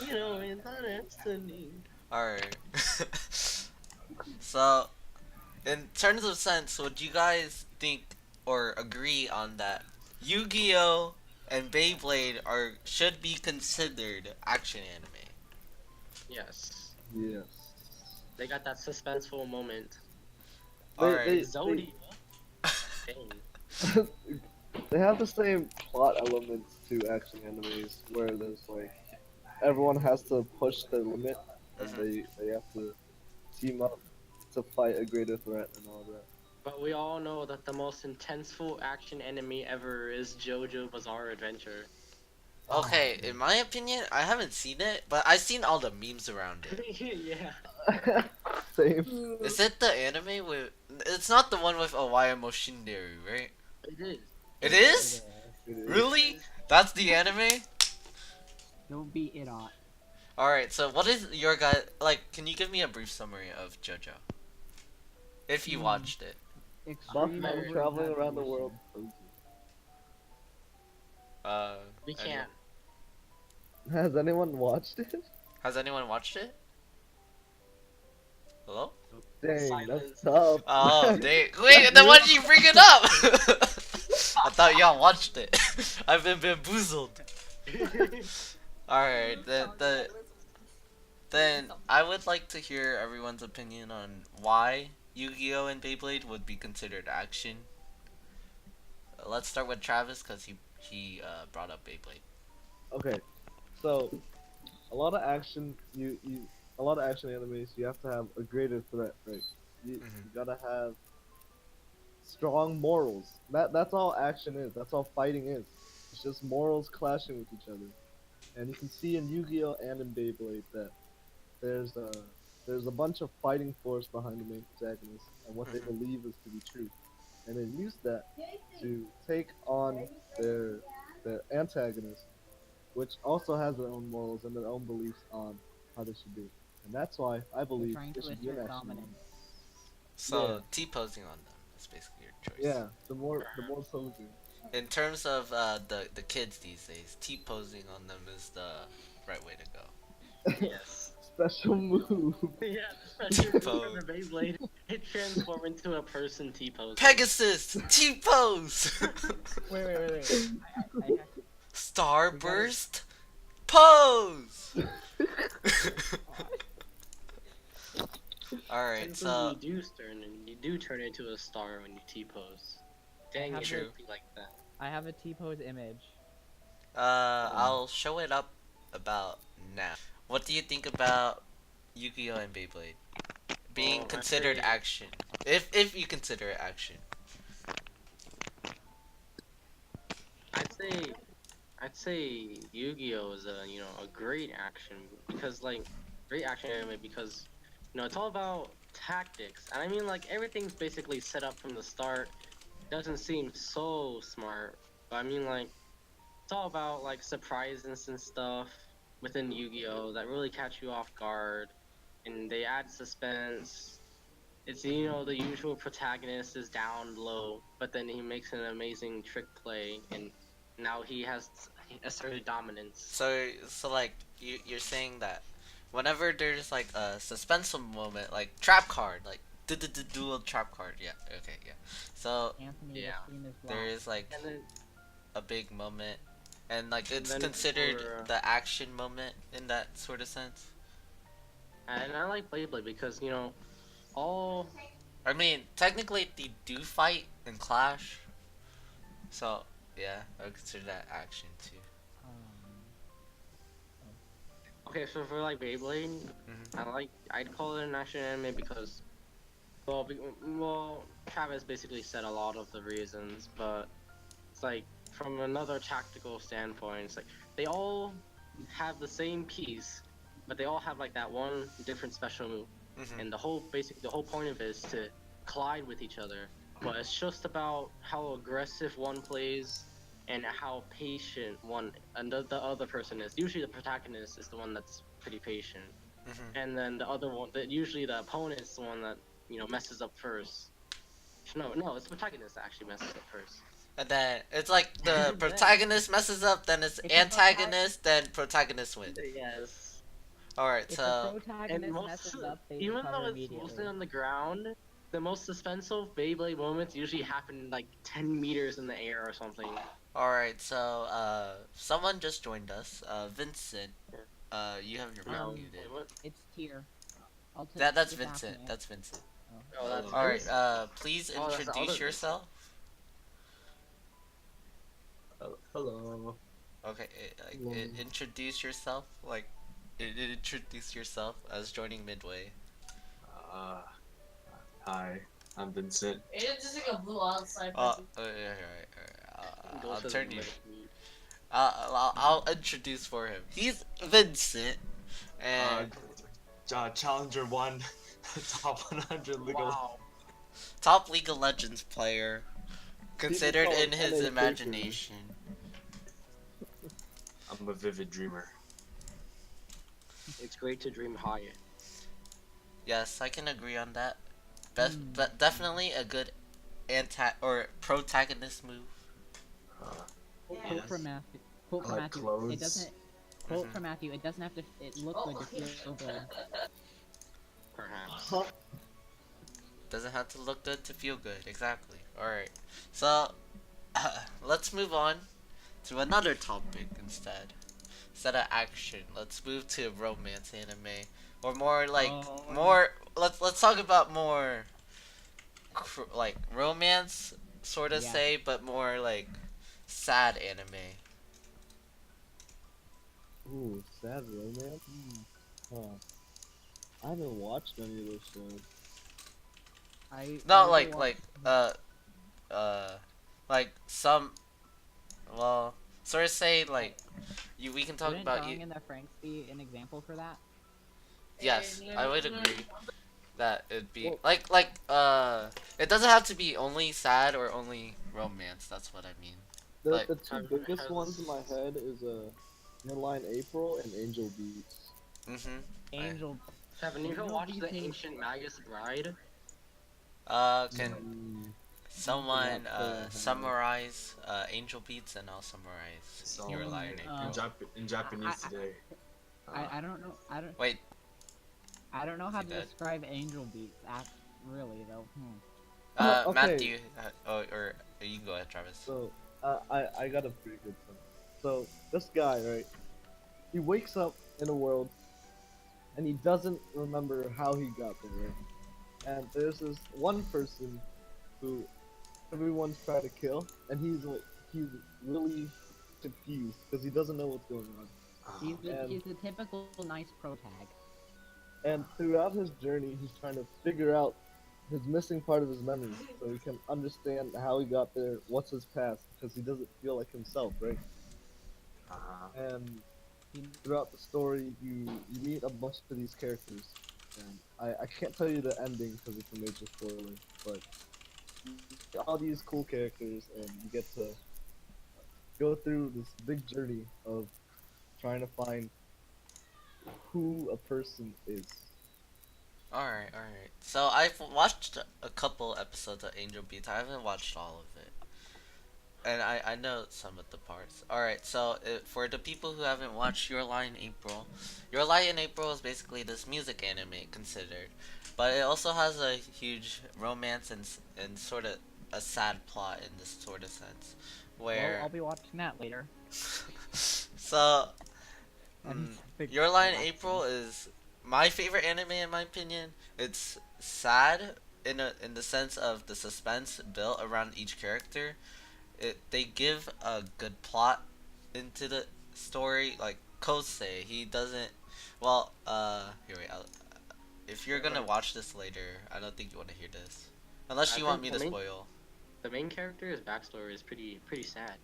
Speaker 3: You know, it's not destiny.
Speaker 1: Alright. So, in terms of sense, would you guys think or agree on that Yu-Gi-Oh! And Beyblade should be considered action anime?
Speaker 3: Yes.
Speaker 2: Yes.
Speaker 3: They got that suspenseful moment.
Speaker 1: Alright.
Speaker 3: Zodi. Dang.
Speaker 2: They have the same plot elements to action animes where there's like everyone has to push their limit and they have to team up to fight a greater threat and all that.
Speaker 3: But we all know that the most intenseful action anime ever is JoJo Bizarre Adventure.
Speaker 1: Okay, in my opinion, I haven't seen it, but I've seen all the memes around it.
Speaker 3: Yeah.
Speaker 2: Same.
Speaker 1: Is it the anime with? It's not the one with Awayamo Shinderu, right?
Speaker 3: It is.
Speaker 1: It is?
Speaker 2: It is.
Speaker 1: Really? That's the anime?
Speaker 4: Don't be it off.
Speaker 1: Alright, so what is your guy like? Can you give me a brief summary of JoJo? If you watched it.
Speaker 2: Buff
Speaker 4: Extreme
Speaker 2: men traveling around the world.
Speaker 3: We can't.
Speaker 2: Has anyone watched it?
Speaker 1: Has anyone watched it? Hello?
Speaker 2: Dang,
Speaker 3: Silence.
Speaker 2: that's tough.
Speaker 1: Oh, dang. Wait, then why did you bring it up? I thought y'all watched it. I've been bamboozled. Alright, then I would like to hear everyone's opinion on why Yu-Gi-Oh and Beyblade would be considered action. Let's start with Travis because he brought up Beyblade.
Speaker 2: Okay, so a lot of action animes. You have to have a greater threat, right? You
Speaker 1: Hmm.
Speaker 2: gotta have strong morals. That's all action is. That's all fighting is. It's just morals clashing with each other. And you can see in Yu-Gi-Oh and in Beyblade that there's a there's a bunch of fighting force behind the main protagonist and what they
Speaker 1: Hmm.
Speaker 2: believe is to be true, and they use that to take on their their antagonist, which also has their own morals and their own beliefs on how they should do. And that's why I
Speaker 4: They're
Speaker 2: believe
Speaker 4: trying
Speaker 2: it
Speaker 4: to
Speaker 2: should be an
Speaker 4: assert
Speaker 2: action anime.
Speaker 4: dominance.
Speaker 2: Yeah,
Speaker 1: So T-posing on them is basically your choice.
Speaker 2: yeah. The more posing.
Speaker 1: In terms of the kids these days, T-posing on them is the right way to go.
Speaker 3: Yes.
Speaker 2: Special move.
Speaker 3: Yeah, especially for
Speaker 1: T-pose.
Speaker 3: the Beyblade, it transformed into a person T-posing.
Speaker 1: Pegasus! T-pose!
Speaker 4: Wait. We gotta.
Speaker 1: Starburst! Pose! Alright,
Speaker 3: Technically,
Speaker 1: so
Speaker 3: you do turn into a star when you T-pose. Dang,
Speaker 4: have
Speaker 3: it
Speaker 1: true.
Speaker 3: should be like that.
Speaker 4: I have a T-pose image.
Speaker 1: I'll show it up about now. What do you think about Yu-Gi-Oh and Beyblade being
Speaker 3: Well,
Speaker 1: considered action? If you consider it action.
Speaker 3: I'd say, I'd say Yu-Gi-Oh is a great action because like great action anime because it's all about tactics and I mean like everything's basically set up from the start. Doesn't seem so smart, but I mean like it's all about like surprises and stuff within Yu-Gi-Oh that really catch you off guard, and they add suspense. It's the usual protagonist is down low, but then he makes an amazing trick play, and now he has asserted dominance.
Speaker 1: So like you're saying that whenever there's like a suspenseful moment, like trap card, like dual trap card, yeah, okay, yeah. So
Speaker 4: Anthony, the
Speaker 3: Yeah,
Speaker 4: stream is
Speaker 1: there
Speaker 4: blocked.
Speaker 1: is like
Speaker 3: and then
Speaker 1: a big moment, and like
Speaker 3: and
Speaker 1: it's
Speaker 3: then
Speaker 1: considered
Speaker 3: for
Speaker 1: the action moment in that sort of sense.
Speaker 3: and I like Beyblade because all
Speaker 1: I mean, technically they do fight and clash, so yeah, I would consider that action too.
Speaker 4: Um,
Speaker 3: okay. So for like Beyblade,
Speaker 1: Hmm.
Speaker 3: I'd call it an action anime because well, Travis basically said a lot of the reasons, but it's like from another tactical standpoint, it's like they all have the same piece, but they all have like that one different special move,
Speaker 1: Hmm.
Speaker 3: and the whole point of it is to collide with each other. But it's just about how aggressive one plays and how patient one and the other person is. Usually, the protagonist is the one that's pretty patient,
Speaker 1: Hmm.
Speaker 3: and then the other one, usually the opponent is the one that messes up first. No, it's the protagonist that actually messes up first.
Speaker 1: And then it's like the
Speaker 3: And then,
Speaker 1: protagonist messes up, then it's
Speaker 4: If the
Speaker 1: antagonist, then protagonist wins.
Speaker 3: yes,
Speaker 1: Alright,
Speaker 4: if the
Speaker 1: so
Speaker 3: and
Speaker 4: protagonist messes up, they
Speaker 3: even
Speaker 4: recover
Speaker 3: though it's mostly
Speaker 4: immediately.
Speaker 3: on the ground, the most suspenseful Beyblade moments usually happen like 10 meters in the air or something.
Speaker 1: alright, so someone just joined us. Vincent. You have your mic
Speaker 3: No,
Speaker 1: muted.
Speaker 3: what?
Speaker 4: It's tier. I'll
Speaker 1: That's
Speaker 4: get back to
Speaker 1: Vincent.
Speaker 4: you.
Speaker 1: That's Vincent.
Speaker 4: Oh.
Speaker 3: Oh, that's
Speaker 1: Alright,
Speaker 3: Vincent.
Speaker 1: please
Speaker 3: Oh, that's the other
Speaker 1: introduce
Speaker 3: Vincent.
Speaker 1: yourself.
Speaker 7: Hello.
Speaker 1: Okay, like
Speaker 2: Hello.
Speaker 1: introduce yourself. Like introduce yourself as joining midway.
Speaker 7: Uh, Hi, I'm Vincent.
Speaker 8: It's just like a blue outside.
Speaker 1: Yeah, alright.
Speaker 3: Go
Speaker 1: I'll
Speaker 3: to the
Speaker 1: turn you.
Speaker 3: left.
Speaker 1: I'll introduce for him. He's Vincent,
Speaker 7: Uh,
Speaker 1: and
Speaker 7: Challenger 1, top 100 legal.
Speaker 3: Wow.
Speaker 1: top League of Legends player, considered
Speaker 2: call
Speaker 1: in
Speaker 2: him
Speaker 1: his
Speaker 2: NA
Speaker 1: imagination.
Speaker 7: I'm a vivid dreamer.
Speaker 3: It's great to dream higher.
Speaker 1: Yes, I can agree on that.
Speaker 4: Hmm.
Speaker 1: But definitely a good anti or protagonist move.
Speaker 4: Quote
Speaker 7: Yes.
Speaker 4: from Matthew. Quote
Speaker 7: I
Speaker 4: from
Speaker 7: like
Speaker 4: Matthew.
Speaker 7: clothes.
Speaker 4: It doesn't. Quote
Speaker 1: Mhm.
Speaker 4: from Matthew. It doesn't have to. It look good to feel good.
Speaker 3: Perhaps.
Speaker 2: Huh?
Speaker 1: Doesn't have to look good to feel good. Exactly. All right. So let's move on to another topic instead. Instead of action, let's move to romance anime, or more like
Speaker 4: Oh.
Speaker 1: more. Let's talk about more like romance, sort of
Speaker 4: Yeah.
Speaker 1: say, but more like sad anime.
Speaker 2: Ooh, sad romance.
Speaker 4: Hmm.
Speaker 2: Huh. I haven't watched any of those shows.
Speaker 4: I
Speaker 1: Not
Speaker 4: really
Speaker 1: like
Speaker 4: watched.
Speaker 1: uh like some, well, sort of say like you we can talk
Speaker 4: Wouldn't
Speaker 1: about you.
Speaker 4: Dong and the Franks be an example for that?
Speaker 1: Yes, I would agree that it'd be
Speaker 2: Well,
Speaker 1: it doesn't have to be only sad or only romance. That's what I mean.
Speaker 2: the
Speaker 1: Like,
Speaker 2: the two
Speaker 3: Has,
Speaker 2: biggest ones in
Speaker 3: has
Speaker 2: my head is Airline April and Angel Beats.
Speaker 1: mhm. I
Speaker 4: Angel.
Speaker 3: have any of you
Speaker 4: Angel
Speaker 3: watched
Speaker 4: Beats
Speaker 3: the
Speaker 4: is.
Speaker 3: Ancient Magus Bride?
Speaker 1: can
Speaker 2: Mm, cannot
Speaker 1: someone
Speaker 2: say I have.
Speaker 1: summarize Angel Beats, and I'll summarize Your
Speaker 7: So
Speaker 1: Lie in
Speaker 4: Uh,
Speaker 1: April.
Speaker 7: In
Speaker 4: I,
Speaker 7: Japanese today,
Speaker 4: I don't know.
Speaker 1: Wait,
Speaker 4: I don't know
Speaker 1: is
Speaker 4: how
Speaker 1: he
Speaker 4: to
Speaker 1: dead?
Speaker 4: describe Angel Beats. Really though.
Speaker 2: Okay,
Speaker 1: Matthew, or you can go ahead, Travis.
Speaker 2: so I got a pretty good one. So this guy, right? He wakes up in a world and he doesn't remember how he got there, right? And there's this one person who everyone's trying to kill, and he's really confused because he doesn't know what's going on. And
Speaker 4: He's a typical nice pro tag.
Speaker 2: throughout his journey, he's trying to figure out his missing part of his memory, so he can understand how he got there, what's his past, because he doesn't feel like himself, right? And
Speaker 4: He,
Speaker 2: throughout the story, you meet a bunch of these characters, and I can't tell you the ending because it's a major spoiler, but you meet all these cool characters, and you get to go through this big journey of trying to find who a person is.
Speaker 1: All right, all right. So I've watched a couple episodes of Angel Beats. I haven't watched all of it, and I know some of the parts. All right, so for the people who haven't watched Your Lie in April, Your Lie in April is basically this music anime considered, but it also has a huge romance and sort of a sad plot in this sort of sense,
Speaker 4: well, I'll
Speaker 1: where
Speaker 4: be watching that later.
Speaker 1: so
Speaker 4: And big
Speaker 1: Your Lie in
Speaker 4: relaxing.
Speaker 1: April is my favorite anime in my opinion. It's sad in the sense of the suspense built around each character. They give a good plot into the story. Like Kosei, he doesn't. Well, here wait. If you're gonna watch this later, I don't think you want to hear this, unless
Speaker 3: I
Speaker 1: you want
Speaker 3: think
Speaker 1: me to spoil.
Speaker 3: the main character's backstory is pretty sad.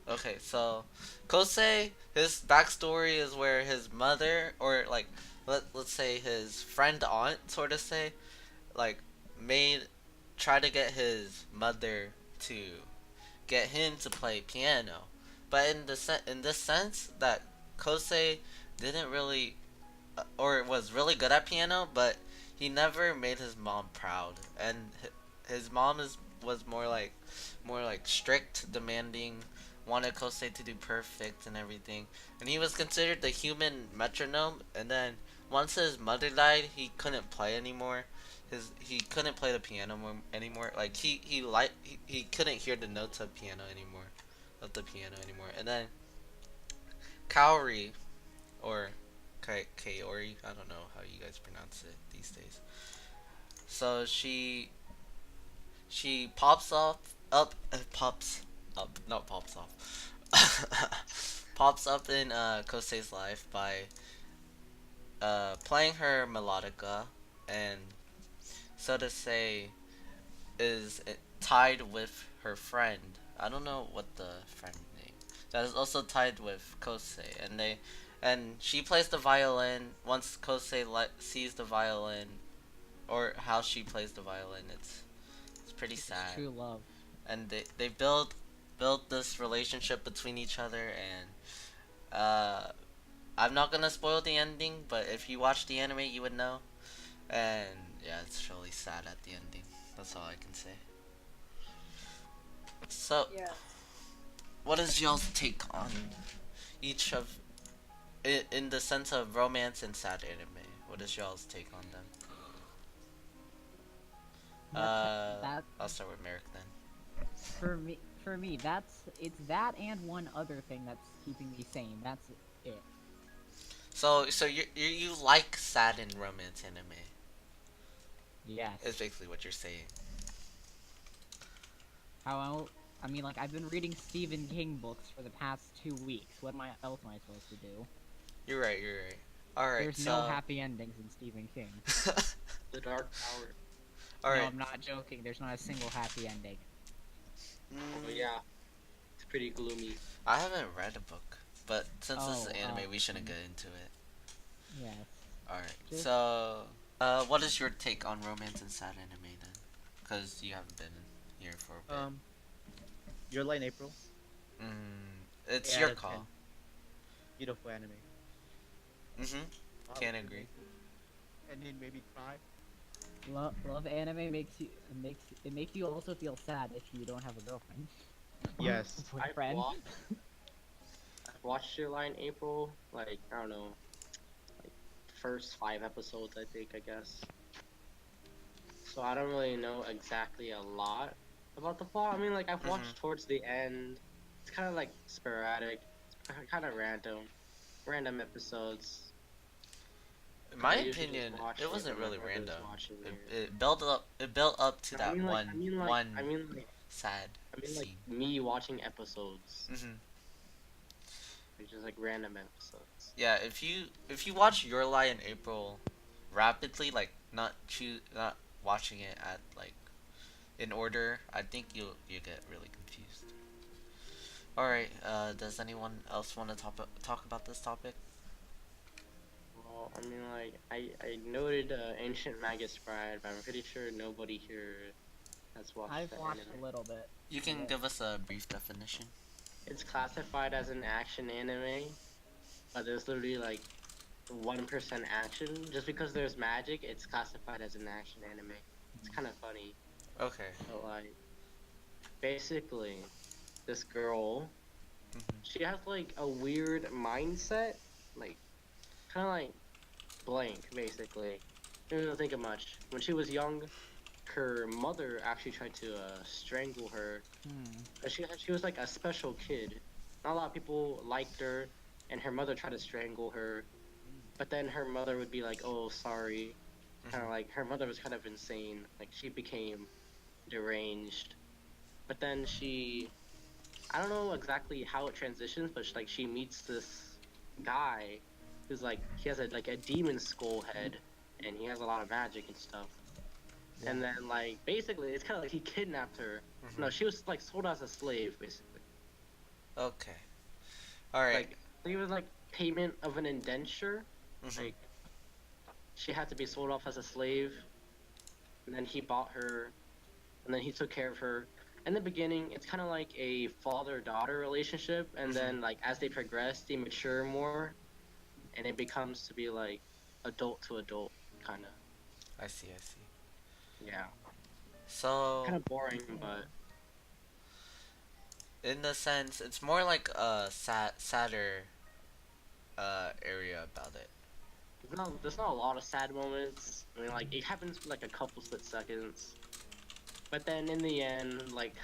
Speaker 1: Okay, so Kosei, his backstory is where his mother, or like let's say his friend aunt, sort of say, like made try to get his mother to get him to play piano, but in this sense that Kosei didn't really or was really good at piano, but he never made his mom proud, and his mom was more like strict, demanding, wanted Kosei to do perfect and everything, and he was considered the human metronome. And then once his mother died, he couldn't play anymore. He couldn't play the piano anymore. Like he couldn't hear the notes of piano anymore, of the piano anymore. And then Kaori, or Kaori, I don't know how you guys pronounce it these days. So she pops pops up, not pops off, pops up in Kosei's life by playing her melodica, and so to say is tied with her friend. I don't know what the friend name. That is also tied with Kosei, and she plays the violin. Once Kosei sees the violin, or how she plays the violin, it's pretty
Speaker 4: It's
Speaker 1: sad.
Speaker 4: true love.
Speaker 1: And they build this relationship between each other, and I'm not gonna spoil the ending, but if you watch the anime, you would know. And yeah, it's really sad at the ending. That's all I can say. So,
Speaker 5: Yeah.
Speaker 1: what is y'all's take on each of in the sense of romance and sad anime? What is y'all's take on them?
Speaker 4: That
Speaker 1: I'll start with Merrick then.
Speaker 4: for me, it's that and one other thing that's keeping me sane. That's it.
Speaker 1: So you like sad and romance anime?
Speaker 4: Yes.
Speaker 1: Is basically what you're saying.
Speaker 4: I mean, like, I've been reading Stephen King books for the past 2 weeks. Else am I supposed to do?
Speaker 1: You're right. You're right. All right.
Speaker 4: There's no
Speaker 1: So.
Speaker 4: happy endings in Stephen King.
Speaker 3: The Dark Tower.
Speaker 1: All
Speaker 4: No,
Speaker 1: right.
Speaker 4: I'm not joking. There's not a single happy ending.
Speaker 3: Oh yeah, it's pretty gloomy.
Speaker 1: I haven't read a book, but since this is
Speaker 4: Oh,
Speaker 1: anime, we shouldn't get into it.
Speaker 4: Yes.
Speaker 1: All right.
Speaker 4: Just-
Speaker 1: So, what is your take on romance and sad anime then? Because you haven't been here for a bit.
Speaker 6: Your Line April.
Speaker 1: It's
Speaker 6: Yeah,
Speaker 1: your
Speaker 6: that's
Speaker 1: call.
Speaker 6: it. Beautiful anime.
Speaker 1: Can't agree.
Speaker 6: And then maybe try.
Speaker 4: Love anime makes you also feel sad if you don't have a girlfriend.
Speaker 6: Yes.
Speaker 4: Boyfriend.
Speaker 3: I've watched Your Lie in April, like, I don't know, like, first 5 episodes, I think, I guess. So I don't really know exactly a lot about the plot. I mean, like, I've watched towards the end. It's kind of, like, sporadic. It's kind of random episodes.
Speaker 1: In my
Speaker 3: I usually just
Speaker 1: opinion,
Speaker 3: watch
Speaker 1: it wasn't
Speaker 3: when my
Speaker 1: really
Speaker 3: brother's
Speaker 1: random.
Speaker 3: watching it.
Speaker 1: It built up. It built up to that one sad
Speaker 3: I mean, like,
Speaker 1: scene.
Speaker 3: me watching episodes.
Speaker 1: Mm-hmm.
Speaker 3: Like, just, like, random episodes.
Speaker 1: Yeah, if you watch Your Lie in April rapidly, like not watching it at like in order, I think you get really confused. All right. Does anyone else want to talk about this topic?
Speaker 3: Well, I mean, like, I noted Ancient Magus Bride, but I'm pretty sure nobody here has watched
Speaker 4: I've
Speaker 3: that
Speaker 4: watched
Speaker 3: anime.
Speaker 4: a little bit.
Speaker 1: You can give us a brief definition.
Speaker 3: It's classified as an action anime, but there's literally like 1% action. Just because there's magic, it's classified as an action anime. It's kind of funny.
Speaker 1: Okay.
Speaker 3: So, like, basically, this girl, she has like a weird mindset, like, kind of like blank, basically. Didn't really think of much. When she was young, her mother actually tried to strangle her. But she was like a special kid. Not a lot of people liked her, and her mother tried to strangle her. But then her mother would be like, "Oh, sorry." Kind of like her mother was kind of insane. Like she became deranged. But then I don't know exactly how it transitions, but she meets this guy who's like he has a demon skull head, and he has a lot of magic and stuff. And then like basically it's kind of like he kidnapped her. No, she was like sold as a slave basically.
Speaker 1: Okay. All right.
Speaker 3: Like he was like payment of an indenture. Like she had to be sold off as a slave, and then he bought her, and then he took care of her. In the beginning, it's kind of like a father-daughter relationship, and then like as they progress, they mature more, and it becomes to be like adult to adult kind of.
Speaker 1: I see. I see.
Speaker 3: Yeah.
Speaker 1: So
Speaker 3: Kind of boring, but
Speaker 1: in the sense, it's more like a sadder area about it.
Speaker 3: there's not a lot of sad moments. I mean, like it happens for like a couple split seconds, but then in the end, like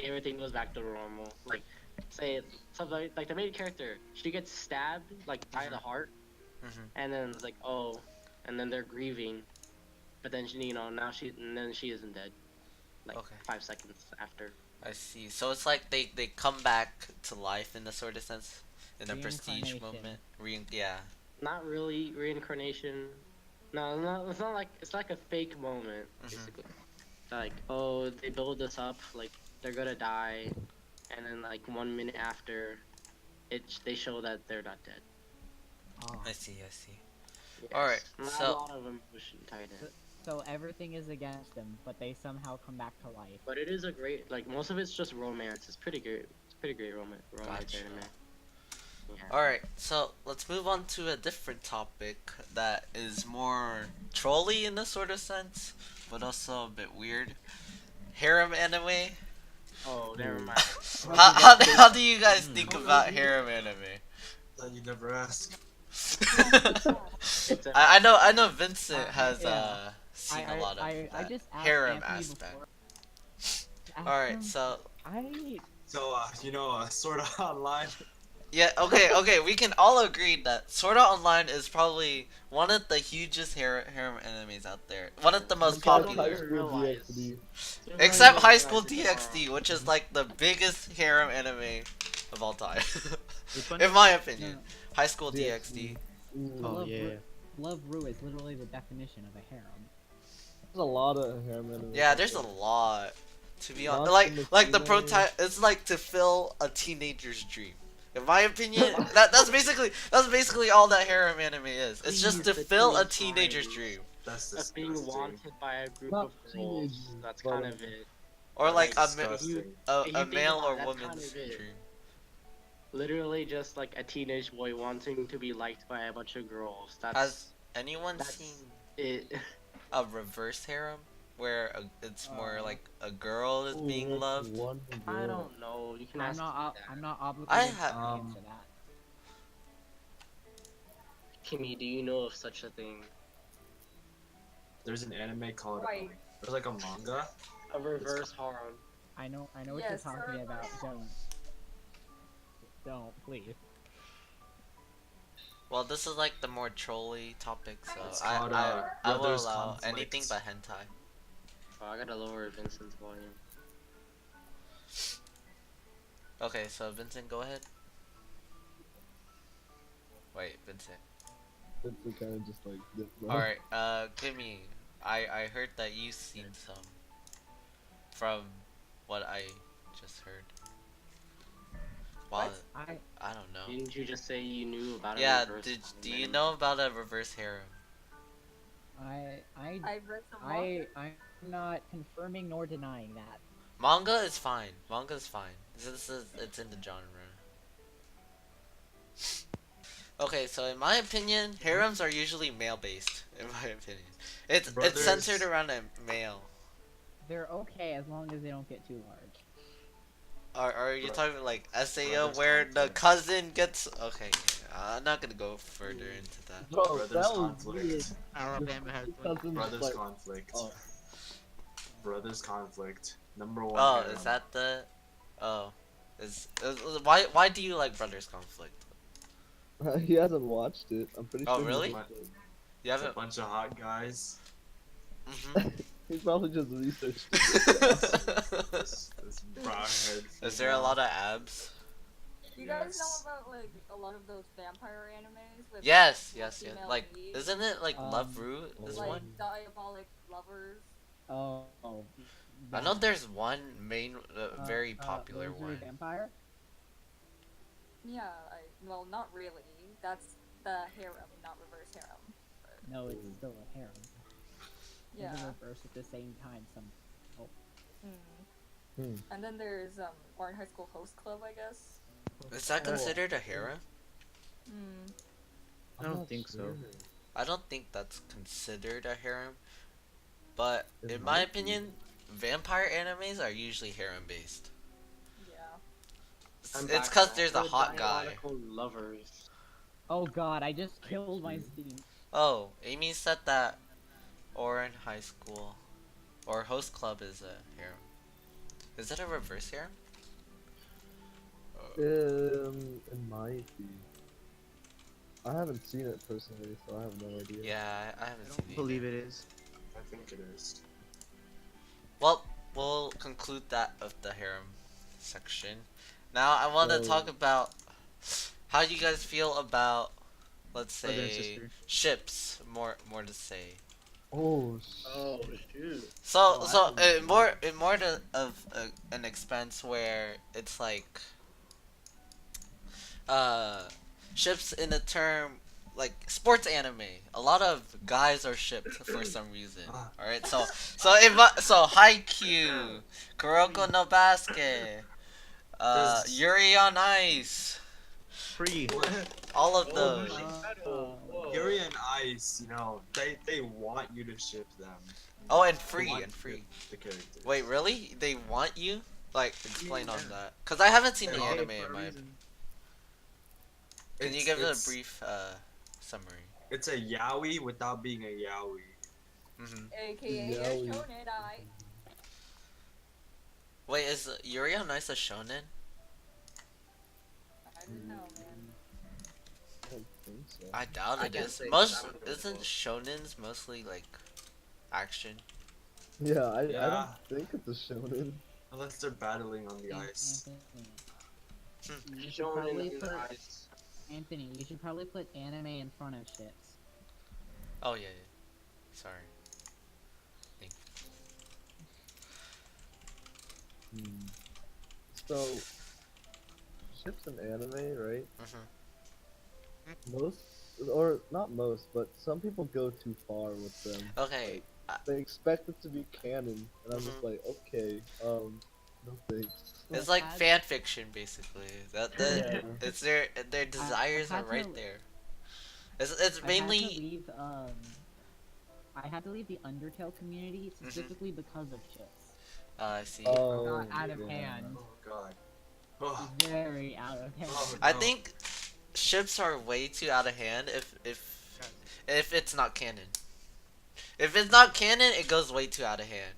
Speaker 3: everything goes back to normal. Like, say something like the main character, she gets stabbed like by the heart, and then it's like and then they're grieving, but then now she isn't dead, like 5 seconds after.
Speaker 1: I see. So it's like they come back to life in a sort of sense, in a prestige moment. Yeah.
Speaker 3: Not really reincarnation. No, it's not like it's like a fake moment basically. Like they build this up like they're gonna die, and then like 1 minute after, they show that they're not dead.
Speaker 1: I see. I see.
Speaker 3: Yes.
Speaker 1: All right.
Speaker 3: Not
Speaker 1: So
Speaker 3: a lot of emotion tied in.
Speaker 4: So everything is against them, but they somehow come back to life.
Speaker 3: But it is a great most of it's just romance. It's pretty great. It's pretty great romance anime. Yeah.
Speaker 1: all right. So let's move on to a different topic that is more trolly in a sort of sense, but also a bit weird. Harem anime.
Speaker 3: Oh, never mind.
Speaker 1: How do you guys think about harem anime?
Speaker 7: That you never ask.
Speaker 1: I know Vincent has seen a lot of
Speaker 4: I
Speaker 1: that
Speaker 4: just asked
Speaker 1: harem
Speaker 4: Anthony
Speaker 1: aspect.
Speaker 4: before.
Speaker 1: All right, so
Speaker 7: So Sword Art Online.
Speaker 1: Yeah, okay, we can all agree that Sword Art Online is probably one of the hugest harem animes out there. One of the most
Speaker 2: Except
Speaker 3: People don't
Speaker 2: High
Speaker 1: popular.
Speaker 3: even
Speaker 2: School
Speaker 3: realize.
Speaker 2: DxD.
Speaker 3: People don't
Speaker 1: Except
Speaker 3: even
Speaker 1: High School
Speaker 3: realize it's
Speaker 1: DxD,
Speaker 3: horrible.
Speaker 1: which is like the biggest harem anime of all time.
Speaker 6: Which one?
Speaker 1: In my
Speaker 4: No,
Speaker 1: opinion.
Speaker 4: no.
Speaker 1: High School
Speaker 2: DxD.
Speaker 1: DxD.
Speaker 6: Oh
Speaker 4: Love
Speaker 6: yeah.
Speaker 4: Ru- Love Ru is literally the definition of a harem.
Speaker 2: There's a lot of harem animes
Speaker 1: Yeah,
Speaker 2: out
Speaker 1: there's a
Speaker 2: there.
Speaker 1: lot. To be honest,
Speaker 2: Natsume
Speaker 1: like the
Speaker 2: Musume.
Speaker 1: it's like to fill a teenager's dream. In my opinion, that's basically all that harem anime is. It's just
Speaker 3: Please,
Speaker 1: to
Speaker 3: the
Speaker 1: fill a
Speaker 3: teenage
Speaker 1: teenager's
Speaker 3: mind
Speaker 1: dream,
Speaker 7: That's
Speaker 3: of being
Speaker 7: disgusting.
Speaker 3: wanted by a group
Speaker 2: Not
Speaker 3: of girls.
Speaker 2: teenagers,
Speaker 3: That's
Speaker 2: but
Speaker 3: kind of it.
Speaker 1: or like
Speaker 7: That's
Speaker 3: If you
Speaker 7: disgusting.
Speaker 3: if
Speaker 1: a
Speaker 3: you think
Speaker 1: male
Speaker 3: about
Speaker 1: or
Speaker 3: it, that's kind
Speaker 1: woman's
Speaker 3: of it.
Speaker 1: dream.
Speaker 3: Literally just like a teenage boy wanting to be liked by a bunch of girls.
Speaker 1: Has anyone
Speaker 3: That's
Speaker 1: seen
Speaker 3: it.
Speaker 1: a reverse harem where it's more like a girl is
Speaker 2: Ooh,
Speaker 1: being
Speaker 2: that's
Speaker 1: loved?
Speaker 2: one
Speaker 3: I
Speaker 2: girl.
Speaker 3: don't know. You can
Speaker 4: I'm
Speaker 3: ask
Speaker 4: not.
Speaker 3: me
Speaker 4: Ob-
Speaker 3: that.
Speaker 4: I'm not
Speaker 1: I
Speaker 4: obligated
Speaker 1: ha-
Speaker 4: to answer that.
Speaker 3: Kimmy, do you know of such a thing?
Speaker 7: There's an anime called.
Speaker 5: Right.
Speaker 7: There's like a manga.
Speaker 3: A reverse harem.
Speaker 4: I know what you're
Speaker 5: Yes,
Speaker 4: talking
Speaker 5: sir.
Speaker 4: about. Don't, please.
Speaker 1: Well, this is like the more trolly topic, so
Speaker 7: It's
Speaker 1: I
Speaker 7: called,
Speaker 1: I will
Speaker 7: Brothers
Speaker 1: allow
Speaker 7: Conflict.
Speaker 1: anything but hentai.
Speaker 3: Oh, I gotta lower Vincent's volume.
Speaker 1: Okay, so Vincent, go ahead. Wait, Vincent.
Speaker 2: It's kind of just like this, bro.
Speaker 1: All right, Kimmy, I heard that you've seen some. From what I just heard. Wow,
Speaker 5: What?
Speaker 1: I don't know.
Speaker 3: Didn't you just say you knew about a
Speaker 1: Yeah,
Speaker 3: reverse
Speaker 1: do you
Speaker 3: harem?
Speaker 1: know about a reverse harem?
Speaker 5: I've read some manga.
Speaker 4: I'm not confirming nor denying that.
Speaker 1: Manga is fine. Manga is fine. It's in the genre. Okay, so in my opinion, harems are usually male based. In my opinion, it's
Speaker 7: Brothers-
Speaker 1: centered around a male.
Speaker 4: They're okay as long as they don't get too large.
Speaker 1: Are you
Speaker 7: Bro-
Speaker 1: talking like SAO
Speaker 7: Brothers
Speaker 1: where the
Speaker 7: conflict.
Speaker 1: cousin gets? Okay, I'm not gonna go further into that.
Speaker 2: Bro,
Speaker 7: Brothers
Speaker 2: that was
Speaker 7: Conflict.
Speaker 2: weird.
Speaker 6: Alabama has one.
Speaker 2: Cousins,
Speaker 7: Brothers
Speaker 2: like,
Speaker 7: Conflict.
Speaker 2: oh.
Speaker 7: Brothers Conflict. Number one.
Speaker 1: Oh,
Speaker 7: harem.
Speaker 1: is that the? Oh, why do you like Brothers Conflict?
Speaker 2: He hasn't watched it. I'm pretty
Speaker 1: Oh,
Speaker 2: sure.
Speaker 1: really?
Speaker 2: He
Speaker 1: You
Speaker 7: It's a
Speaker 1: haven't.
Speaker 7: bunch of hot guys.
Speaker 2: He's probably just researched.
Speaker 7: This brown head.
Speaker 1: Is there a lot of abs?
Speaker 5: Do you guys
Speaker 7: Yes.
Speaker 5: know about like a lot of those vampire animes with
Speaker 1: Yes.
Speaker 5: female
Speaker 1: Like,
Speaker 5: leads?
Speaker 1: isn't it like Love
Speaker 4: Um,
Speaker 1: Root is
Speaker 5: like
Speaker 1: one?
Speaker 5: diabolic lovers?
Speaker 4: Oh.
Speaker 1: I know there's one main, very popular
Speaker 4: Rosary
Speaker 1: one.
Speaker 4: Vampire?
Speaker 5: Yeah, well, not really. That's the harem, not reverse harem.
Speaker 4: No, it's still a harem.
Speaker 5: Yeah.
Speaker 4: And reverse at the same time.
Speaker 5: And then there's Warren High School Host Club, I guess.
Speaker 1: Is that considered a harem?
Speaker 6: I don't think so.
Speaker 1: I don't think that's considered a harem. But in my opinion, vampire animes are usually harem based.
Speaker 5: Yeah.
Speaker 1: It's because there's a hot guy.
Speaker 3: Diabolical lovers.
Speaker 4: Oh god, I just killed my Steam.
Speaker 1: Oh, Amy said that Orin High School or Host Club is a harem. Is it a reverse harem?
Speaker 2: It might be. I haven't seen it personally, so I have no idea.
Speaker 1: Yeah, I
Speaker 6: I
Speaker 1: haven't seen
Speaker 6: don't
Speaker 1: it.
Speaker 6: believe
Speaker 1: either.
Speaker 6: it is.
Speaker 7: I think it is.
Speaker 1: Well, we'll conclude that of the harem section. Now I want to
Speaker 2: So-
Speaker 1: talk about how you guys feel about, let's
Speaker 6: Brother and
Speaker 1: say,
Speaker 6: sister.
Speaker 1: ships. More to say.
Speaker 2: Oh,
Speaker 3: Oh shoot.
Speaker 1: So
Speaker 2: Oh, I
Speaker 1: so
Speaker 2: didn't
Speaker 1: more of an expense where it's like ships in a term like sports anime. A lot of guys are shipped for some reason. All right, so Haikyuu, Kuroko no Basket, Yuri on Ice,
Speaker 6: Free.
Speaker 1: all of
Speaker 7: Oh,
Speaker 1: those.
Speaker 7: Yuri and Ice, they want you to ship them.
Speaker 1: Oh, and
Speaker 7: They
Speaker 1: free
Speaker 7: want
Speaker 1: and
Speaker 7: you to
Speaker 1: free.
Speaker 7: ship the characters.
Speaker 1: Wait, really? They want you? Like, explain on that. Cause I haven't seen the
Speaker 6: They're gay
Speaker 1: anime
Speaker 6: for
Speaker 1: in
Speaker 6: a
Speaker 1: my.
Speaker 6: reason.
Speaker 1: Can you
Speaker 7: It's-
Speaker 1: give it a
Speaker 7: it's-
Speaker 1: brief summary?
Speaker 7: It's a yaoi without being a yaoi.
Speaker 1: Mm-hmm.
Speaker 5: AKA
Speaker 2: Yeah,
Speaker 5: a
Speaker 2: we-
Speaker 5: shonen I.
Speaker 1: Wait, is Yuri on Ice a shonen?
Speaker 5: I don't know, man.
Speaker 2: think so.
Speaker 1: I doubt
Speaker 3: I
Speaker 1: it
Speaker 3: can't
Speaker 1: is.
Speaker 3: say 'cause
Speaker 1: Most
Speaker 3: I don't know
Speaker 1: isn't
Speaker 3: both.
Speaker 1: shonens mostly like action?
Speaker 2: Yeah, I don't
Speaker 7: Yeah,
Speaker 2: think it's a shonen.
Speaker 7: unless they're battling on the
Speaker 4: An-
Speaker 7: ice.
Speaker 4: Anthony,
Speaker 1: Hmm.
Speaker 4: you should
Speaker 3: Shown
Speaker 4: probably
Speaker 3: in
Speaker 4: put
Speaker 3: the eyes.
Speaker 4: Anthony. You should probably put anime in front of ships.
Speaker 1: Oh yeah, yeah. Sorry. Think.
Speaker 2: Hmm. So, ships and anime, right?
Speaker 1: Mhm.
Speaker 2: Most, or not most, but some people go too far with them.
Speaker 1: Okay.
Speaker 2: Like, they expect it to be canon, and I'm just
Speaker 1: Mhm.
Speaker 2: like, okay, no thanks.
Speaker 1: It's
Speaker 4: Well,
Speaker 1: like
Speaker 4: as
Speaker 1: fan fiction basically. That
Speaker 2: Yeah.
Speaker 1: it's their
Speaker 4: I
Speaker 1: desires are
Speaker 4: had
Speaker 1: right
Speaker 4: to
Speaker 1: there. It's
Speaker 4: I had to
Speaker 1: mainly.
Speaker 4: leave I had to leave the Undertale community
Speaker 1: Mhm.
Speaker 4: specifically because of ships.
Speaker 1: I see.
Speaker 4: It
Speaker 2: Oh,
Speaker 4: got out of
Speaker 2: yeah.
Speaker 4: hand.
Speaker 7: Oh god. Oh,
Speaker 4: Very out of hand.
Speaker 7: oh
Speaker 1: I
Speaker 7: no.
Speaker 1: think ships are way too out of hand if it's not canon. If it's not canon, it goes way too out of hand.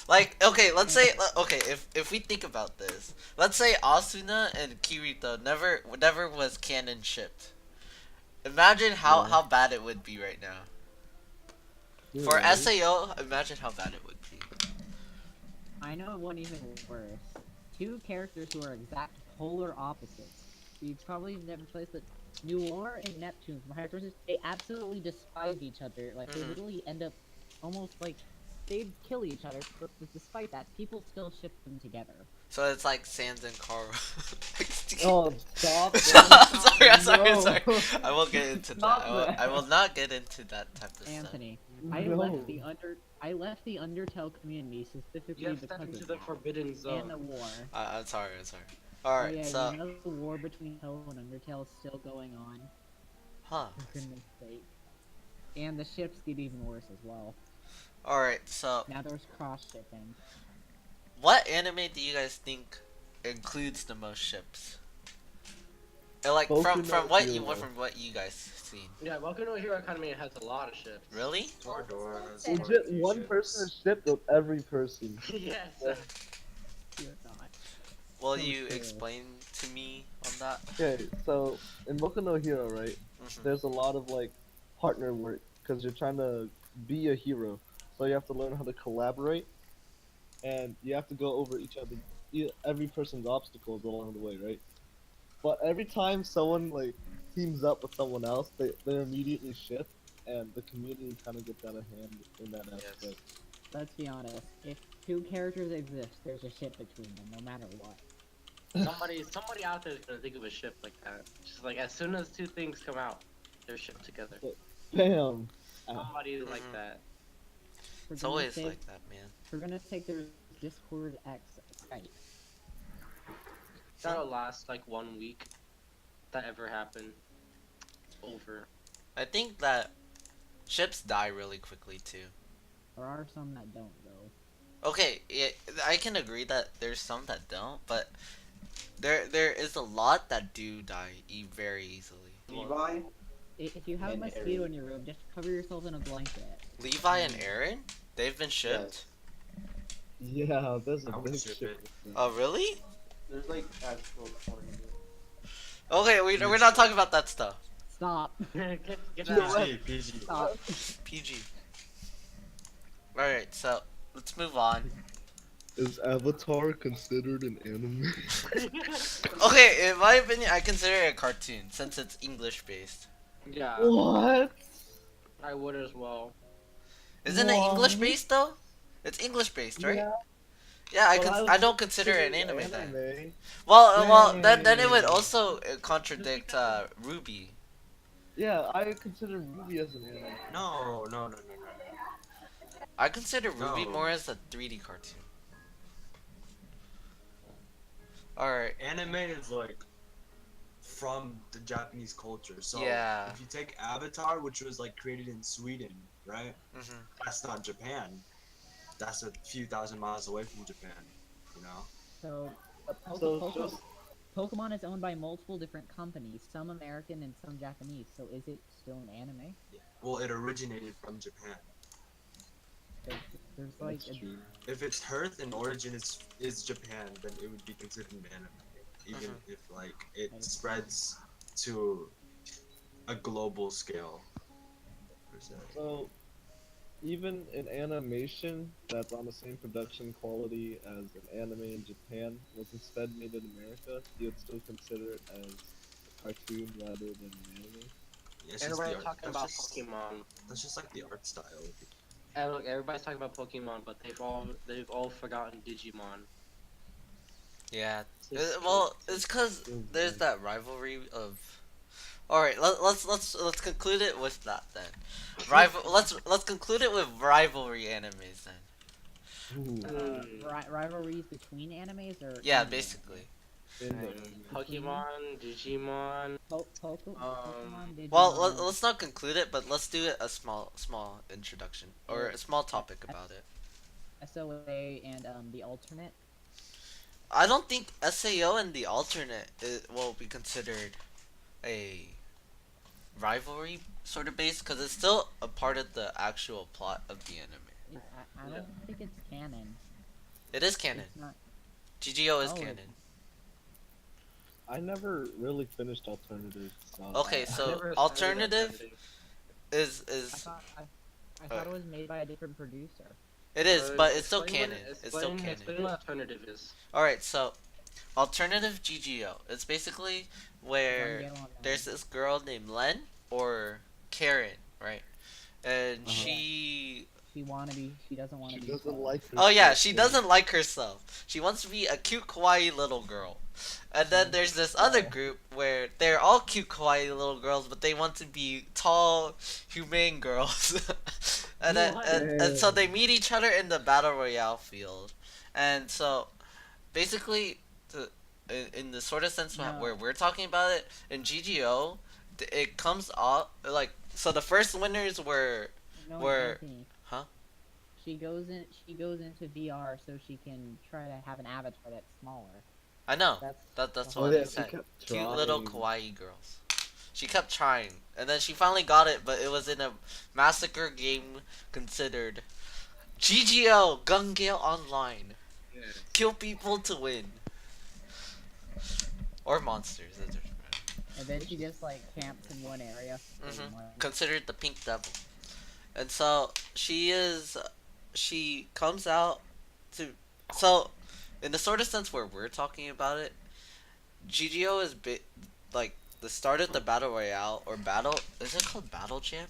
Speaker 1: Like, okay, let's say, okay, if we think about this, let's say Asuna and Kirito never was canon shipped. Imagine
Speaker 2: Yeah.
Speaker 1: how bad it would be right now.
Speaker 2: You're
Speaker 1: For
Speaker 2: right.
Speaker 1: SAO, imagine how bad it would be.
Speaker 4: I know one even worse. Two characters who are exact polar opposites. You probably never placed it. Noir and Neptune from High Forces, they absolutely despise each other. Like, they
Speaker 1: Mhm.
Speaker 4: literally end up almost like they'd kill each other, but despite that, people still ship them together.
Speaker 1: So it's like Sans and Karo.
Speaker 2: Oh, stop
Speaker 1: I'm
Speaker 2: that.
Speaker 1: sorry.
Speaker 2: No.
Speaker 1: I won't get into that.
Speaker 4: Stop
Speaker 1: I will
Speaker 4: that.
Speaker 1: not get into that type of stuff.
Speaker 4: Anthony,
Speaker 2: No.
Speaker 4: I left the Undertale community
Speaker 3: You
Speaker 4: specifically
Speaker 3: have stepped
Speaker 4: because
Speaker 3: into
Speaker 4: of
Speaker 3: the
Speaker 4: that.
Speaker 3: forbidden
Speaker 4: And
Speaker 3: zone.
Speaker 4: the war.
Speaker 1: I'm sorry.
Speaker 4: Oh
Speaker 1: Alright,
Speaker 4: yeah,
Speaker 1: so.
Speaker 4: you know the war between Hell and Undertale is still going on.
Speaker 1: Huh.
Speaker 4: For goodness sake. And the ships get even worse as well.
Speaker 1: Alright, so.
Speaker 4: Now there's cross shipping.
Speaker 1: What anime do you guys think includes the most ships? Like
Speaker 2: Boku
Speaker 1: from
Speaker 2: no
Speaker 1: what
Speaker 2: Hero.
Speaker 1: you guys seen.
Speaker 3: Yeah, Boku no Hero Academy has a lot of ships.
Speaker 1: Really?
Speaker 7: Toradora has
Speaker 5: Legit,
Speaker 7: quite a
Speaker 2: Legit,
Speaker 7: few
Speaker 2: one
Speaker 7: ships.
Speaker 2: person is shipped with every person.
Speaker 3: Yes.
Speaker 4: You're not.
Speaker 1: Will
Speaker 4: So
Speaker 1: you
Speaker 4: true.
Speaker 1: explain to me on that?
Speaker 2: Okay, so in Boku no Hero, right?
Speaker 1: Mhm.
Speaker 2: There's a lot of like partner work because you're trying to be a hero, so you have to learn how to collaborate, and you have to go over every person's obstacles along the way, right? But every time someone like teams up with someone else, they're immediately shipped, and the community kind of gets out of hand in that aspect.
Speaker 4: Let's be honest. If two characters exist, there's a ship between them, no matter what.
Speaker 3: Somebody out there is gonna think of a ship like that. Just like as soon as two things come out, they're shipped together.
Speaker 2: Bam.
Speaker 3: Somebody like
Speaker 1: Mhm.
Speaker 3: that.
Speaker 4: For
Speaker 1: It's
Speaker 4: goodness
Speaker 1: always
Speaker 4: sake,
Speaker 1: like that, man.
Speaker 4: For goodness sake, there's Discord X Skype.
Speaker 3: That'll last like 1 week. If that ever happened. Over.
Speaker 1: I think that ships die really quickly too.
Speaker 4: There are some that don't, though.
Speaker 1: Okay, yeah, I can agree that there's some that don't, but there is a lot that do die very easily.
Speaker 6: Levi?
Speaker 4: If you have a
Speaker 6: And
Speaker 4: mosquito
Speaker 6: Aaron.
Speaker 4: in your room, just cover yourself in a blanket.
Speaker 1: Levi and Aaron, they've been shipped.
Speaker 2: Yeah, there's a
Speaker 7: I would
Speaker 2: big
Speaker 7: ship
Speaker 2: ship.
Speaker 7: it.
Speaker 2: with that.
Speaker 1: Oh really?
Speaker 6: There's like actual porn.
Speaker 1: Okay, we're not talking about that stuff.
Speaker 4: Stop.
Speaker 3: Get
Speaker 2: No,
Speaker 3: out.
Speaker 7: PG.
Speaker 4: Stop.
Speaker 1: PG. Alright, so let's move on.
Speaker 2: Is Avatar considered an anime?
Speaker 1: Okay, in my opinion, I consider it a cartoon since it's English based.
Speaker 3: Yeah,
Speaker 2: What?
Speaker 3: I would as well.
Speaker 1: Isn't it
Speaker 2: What?
Speaker 1: English based though? It's English based, right?
Speaker 2: Yeah,
Speaker 1: Yeah,
Speaker 2: but
Speaker 1: I don't consider it an anime then.
Speaker 2: anime.
Speaker 1: Well, then it would also contradict Ruby.
Speaker 2: Yeah, I consider Ruby as an anime.
Speaker 7: No.
Speaker 1: I consider Ruby
Speaker 7: No.
Speaker 1: more as a 3D cartoon. Alright.
Speaker 7: Anime is like from the Japanese culture. So
Speaker 1: Yeah.
Speaker 7: if you take Avatar, which was like created in Sweden, right?
Speaker 1: Mhm.
Speaker 7: That's not Japan. That's a few thousand miles away from Japan. You know?
Speaker 4: So,
Speaker 2: So it's just
Speaker 4: Pokemon is owned by multiple different companies, some American and some Japanese. So is it still an anime?
Speaker 7: Well, it originated from Japan.
Speaker 4: There's like
Speaker 2: that's true.
Speaker 7: If its birth and origin is Japan, then it would be considered an anime. Even if like it
Speaker 4: That is
Speaker 7: spreads to a global scale per se.
Speaker 2: So even in animation that's on the same production quality as an anime in Japan was instead made in America, you would still consider it as a cartoon rather than an anime.
Speaker 7: Yeah, it's just the
Speaker 3: Everybody's
Speaker 7: art.
Speaker 3: talking about Pokemon.
Speaker 7: That's just like the art style.
Speaker 3: And look, everybody's talking about Pokemon, but they've all forgotten Digimon.
Speaker 1: Yeah.
Speaker 3: Just
Speaker 1: Well,
Speaker 3: kidding.
Speaker 1: it's because
Speaker 2: Still
Speaker 1: there's
Speaker 2: good.
Speaker 1: that rivalry of. All right, let's conclude it with that then. Let's conclude it with rivalry animes then.
Speaker 2: Ooh,
Speaker 4: Rivalries between animes or
Speaker 1: Yeah,
Speaker 4: in the
Speaker 1: basically.
Speaker 2: in the
Speaker 3: And
Speaker 2: anime.
Speaker 3: Pokemon, Digimon.
Speaker 4: Pokemon,
Speaker 1: Well,
Speaker 4: Digimon,
Speaker 1: let's not conclude it, but let's do it a small introduction or a small topic about it.
Speaker 4: SOA, and the alternate.
Speaker 1: I don't think SAO and the alternate will be considered a rivalry sort of base because it's still a part of the actual plot of the anime.
Speaker 4: I don't think it's canon.
Speaker 1: It is canon.
Speaker 4: It's not.
Speaker 1: GGO is
Speaker 4: Oh,
Speaker 1: canon.
Speaker 2: I never really finished Alternative, so
Speaker 1: Okay,
Speaker 3: I
Speaker 1: so
Speaker 3: never started
Speaker 1: alternative
Speaker 3: Alternative.
Speaker 4: I thought it was made by a different producer.
Speaker 1: it is, but it's still
Speaker 3: Explain
Speaker 1: canon.
Speaker 3: what-
Speaker 1: It's still
Speaker 3: explain-
Speaker 1: canon.
Speaker 3: Explain what alternative is.
Speaker 1: All right, so alternative GGO. It's basically where
Speaker 4: One Gale
Speaker 1: there's this girl named Len or Karen, right? And
Speaker 2: Uh-huh.
Speaker 1: she.
Speaker 4: She doesn't want to
Speaker 2: she
Speaker 4: be.
Speaker 2: doesn't
Speaker 4: called.
Speaker 2: like.
Speaker 1: Oh yeah,
Speaker 2: herself,
Speaker 1: she
Speaker 2: so-
Speaker 1: doesn't like herself. She wants to be a cute, kawaii little girl. And then there's this other group where they're all cute, kawaii little girls, but they want to be tall, humane girls. And so they meet each other in the battle royale field. And so basically, in the sort of sense
Speaker 4: No.
Speaker 1: where we're talking about it in GGO, it comes off like so. The first winners were
Speaker 4: No,
Speaker 1: Where-
Speaker 4: Anthony.
Speaker 1: huh?
Speaker 4: She goes into VR so she can try to have an avatar that's smaller.
Speaker 1: I know.
Speaker 4: That's
Speaker 1: That's
Speaker 4: the
Speaker 1: what
Speaker 2: Oh
Speaker 4: whole-
Speaker 2: yeah,
Speaker 1: they
Speaker 2: she
Speaker 1: said.
Speaker 2: kept
Speaker 1: Cute little
Speaker 2: trying.
Speaker 1: kawaii girls. She kept trying, and then she finally got it, but it was in a massacre game considered GGO Gun-Gale Online. Kill people to win. Or monsters. It doesn't matter.
Speaker 4: And then she just like camps in one area. pretty
Speaker 1: Mhm.
Speaker 4: much.
Speaker 1: Considered the pink devil. And so she comes out to so in the sort of sense where we're talking about it, GGO is like the start of the battle royale or battle. Is it called battle jam?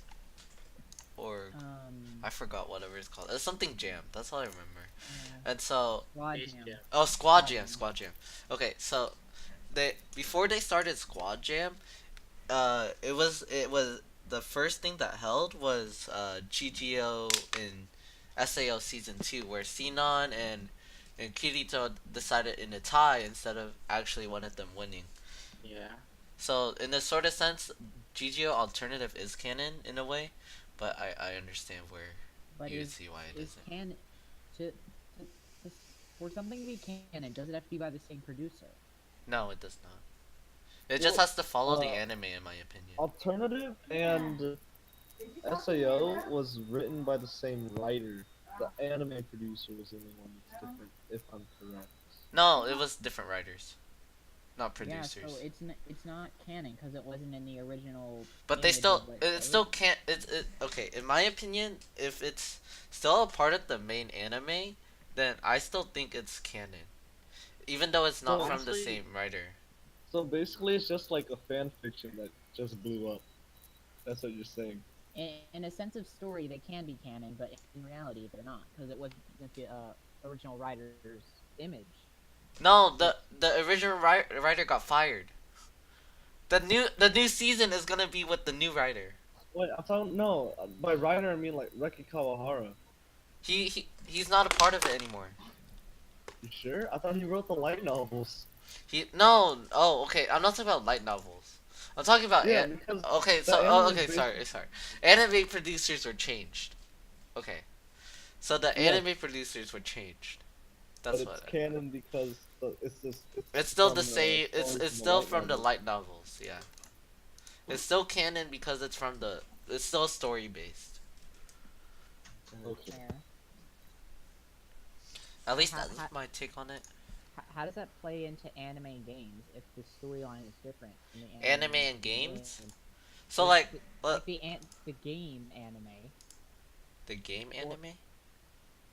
Speaker 1: Or I forgot whatever it's called. It's something jam. That's all I remember. And so
Speaker 4: Squad
Speaker 3: Base
Speaker 4: Jam.
Speaker 3: Jam.
Speaker 1: oh, squad jam. Squad jam. Okay, so before they started squad jam, it was the first thing that held was GGO in SAO season 2 where Sinon and Kirito decided in a tie instead of actually one of them winning.
Speaker 3: Yeah.
Speaker 1: So in this sort of sense, GGO alternative is canon in a way, but I understand where
Speaker 4: But
Speaker 1: you would
Speaker 4: is
Speaker 1: see why it
Speaker 4: is
Speaker 1: isn't.
Speaker 4: canon to for something to be canon? Does it have to be by the same producer?
Speaker 1: No, it does not. It just
Speaker 2: Well,
Speaker 1: has to follow the anime, in my opinion.
Speaker 2: Alternative and SAO was written by the same writer. The anime producer was the only one that's different, if I'm correct.
Speaker 1: No, it was different writers, not
Speaker 4: Yeah,
Speaker 1: producers.
Speaker 4: so it's not canon because it wasn't in the original.
Speaker 1: But they
Speaker 4: image
Speaker 1: still,
Speaker 4: of
Speaker 1: it still can't. Okay. In my opinion, if it's still a part of the main anime, then I still think it's canon, even though it's not
Speaker 2: So
Speaker 1: from the
Speaker 2: honestly-
Speaker 1: same writer.
Speaker 2: So basically, it's just like a fan fiction that just blew up. That's what you're saying.
Speaker 4: In a sense of story, they can be canon, but in reality, they're not because it wasn't the original writer's image.
Speaker 1: No, the original writer got fired. The new season is gonna be with the new writer.
Speaker 2: Wait, I thought no. By writer, I mean like Reki Kawahara.
Speaker 1: He's not a part of it anymore.
Speaker 2: You sure? I thought he wrote the light novels.
Speaker 1: No. Oh, okay. I'm not talking about light novels. I'm talking about
Speaker 2: Yeah, because
Speaker 1: okay.
Speaker 2: the
Speaker 1: So
Speaker 2: anime
Speaker 1: okay.
Speaker 2: is
Speaker 1: Sorry. Anime producers were changed. Okay. So the
Speaker 2: Yeah.
Speaker 1: anime producers were changed. That's
Speaker 2: but
Speaker 1: what.
Speaker 2: it's canon because it's just.
Speaker 1: It's still
Speaker 2: from
Speaker 1: the same. It's
Speaker 2: stories
Speaker 1: still
Speaker 2: light
Speaker 1: from the
Speaker 2: novels.
Speaker 1: light novels. Yeah. It's still canon because it's from the. It's still story based.
Speaker 2: Okay.
Speaker 4: Fair.
Speaker 1: At least
Speaker 4: Ha-
Speaker 1: that's
Speaker 4: ha-
Speaker 1: my take on it.
Speaker 4: how does that play into anime and games if the storyline is different in the
Speaker 1: Anime
Speaker 4: anime
Speaker 1: and
Speaker 4: and the
Speaker 1: games.
Speaker 4: game?
Speaker 1: So
Speaker 4: Like
Speaker 1: like, what
Speaker 4: the game anime,
Speaker 1: the game
Speaker 4: or
Speaker 1: anime?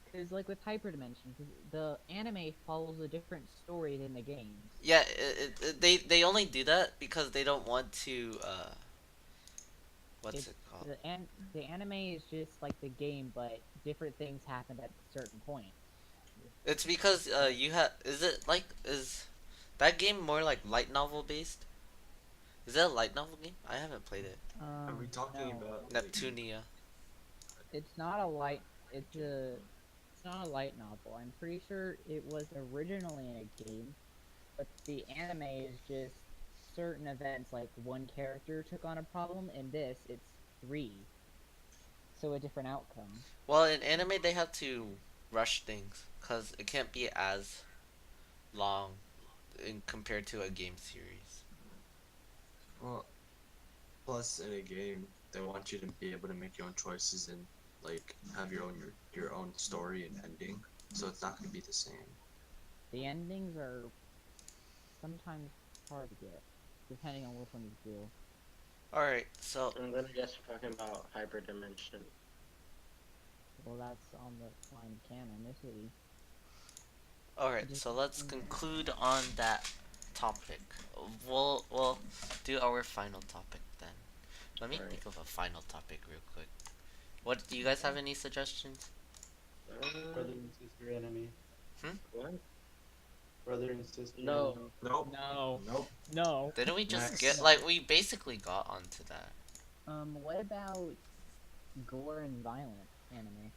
Speaker 4: because like with Hyperdimension, because the anime follows a different story than the games.
Speaker 1: Yeah, they only do that because they don't want to. What's
Speaker 4: It's
Speaker 1: it called?
Speaker 4: the anime is just like the game, but different things happened at certain points.
Speaker 1: It's because you have. Is it like is that game more like light novel based? Is that a light novel game? I haven't played it.
Speaker 7: Are we talking
Speaker 4: No,
Speaker 7: about like?
Speaker 1: Neptunia.
Speaker 4: it's not a light. It's a it's not a light novel. I'm pretty sure it was originally in a game, but the anime is just certain events. Like one character took on a problem. In this, it's three, so a different outcome.
Speaker 1: Well, in anime they have to rush things because it can't be as long in compared to a game series.
Speaker 7: Well, plus in a game, they want you to be able to make your own choices and like have your own story and ending. So it's not gonna be the same.
Speaker 4: The endings are sometimes hard to get, depending on which one you do.
Speaker 1: All right, so
Speaker 3: And then I guess we're talking about hyperdimension.
Speaker 4: Well, that's on the line of canonicity.
Speaker 1: so let's conclude on that topic. We'll do our final topic then. Let me
Speaker 3: Alright.
Speaker 1: think of a final topic real quick. What do you guys have any suggestions?
Speaker 6: Brother and sister anime.
Speaker 3: What?
Speaker 6: Brother and sister.
Speaker 3: No.
Speaker 6: Anime.
Speaker 7: Nope.
Speaker 4: No.
Speaker 7: Nope.
Speaker 4: No.
Speaker 1: Didn't we just
Speaker 7: Next.
Speaker 1: get like we basically got onto that?
Speaker 4: What about gore and violent anime?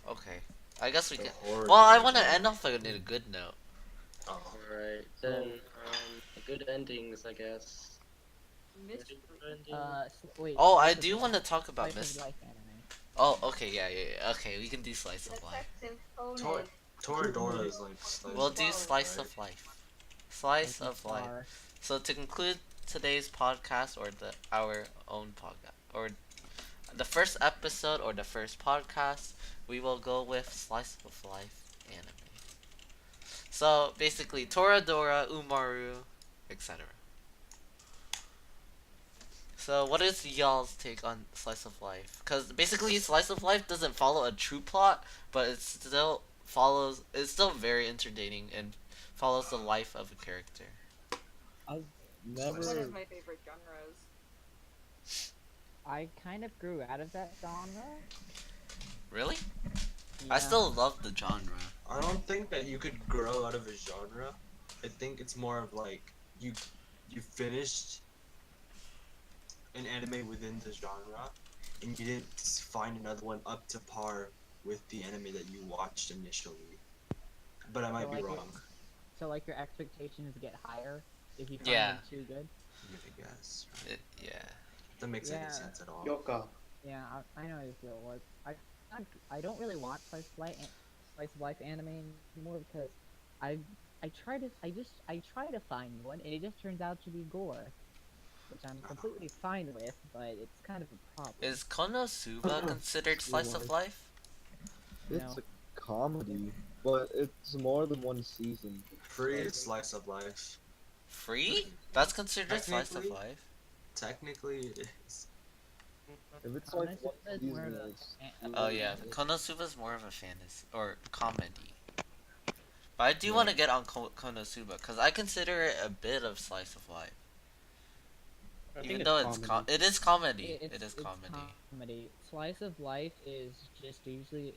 Speaker 1: Okay, I guess we
Speaker 7: The
Speaker 1: can.
Speaker 7: horror
Speaker 1: Well, I
Speaker 7: game.
Speaker 1: want to end off on a good note.
Speaker 7: Oh.
Speaker 3: Alright. Then good endings, I guess.
Speaker 8: Mystery.
Speaker 3: Good ending.
Speaker 4: Wait.
Speaker 1: Oh, I
Speaker 4: slice of
Speaker 1: do
Speaker 4: life-
Speaker 1: want to talk about
Speaker 4: slice
Speaker 1: Miss.
Speaker 4: of life anime.
Speaker 1: Oh, okay, yeah. Okay, we can do slice of life.
Speaker 8: Detective Conan.
Speaker 7: Toradora is like. Slice
Speaker 1: We'll
Speaker 7: of
Speaker 1: do
Speaker 7: life,
Speaker 1: slice
Speaker 7: right?
Speaker 1: of life. Slice
Speaker 4: Like
Speaker 1: of life.
Speaker 4: Star.
Speaker 1: So to conclude today's podcast or our own podcast or the first episode or the first podcast, we will go with slice of life anime. So basically, Toradora, Umaru, etc. So what is y'all's take on slice of life? Because basically, slice of life doesn't follow a true plot, but it still follows. It's still very entertaining and follows the life of a character.
Speaker 2: I've
Speaker 8: One
Speaker 2: never.
Speaker 8: of my favorite genres.
Speaker 4: I kind of grew out of that genre.
Speaker 1: Really?
Speaker 4: Yeah.
Speaker 1: I still love the genre.
Speaker 7: I don't think that you could grow out of a genre. I think it's more of like you finished an anime within the genre, and you didn't find another one up to par with the anime that you watched initially. But I might be
Speaker 4: like
Speaker 7: wrong.
Speaker 4: So like your expectations get higher if you find
Speaker 1: Yeah.
Speaker 4: them too good.
Speaker 7: I guess.
Speaker 1: Yeah.
Speaker 7: That makes any
Speaker 4: Yeah.
Speaker 7: sense at all.
Speaker 6: Yoka.
Speaker 4: Yeah, I know how you feel. Like I don't really watch slice of life anime anymore because I try to find one and it just turns out to be gore, which I'm completely fine with, but it's kind of a problem.
Speaker 1: Is Konosuba considered slice of life?
Speaker 2: It's
Speaker 4: No.
Speaker 2: a comedy, but it's more than one season.
Speaker 7: Free slice of life.
Speaker 1: Free? That's considered slice of
Speaker 7: Technically-
Speaker 1: life.
Speaker 7: Technically, it is.
Speaker 2: If it's like
Speaker 4: Konosuba
Speaker 2: one
Speaker 4: is more
Speaker 2: season,
Speaker 4: of a
Speaker 2: it's
Speaker 1: Oh yeah, Konosuba is more of a fantasy or comedy. But I do want to get on Konosuba because I consider it a bit of slice of life. Even though it is comedy. It is comedy.
Speaker 4: comedy. Slice of life is just usually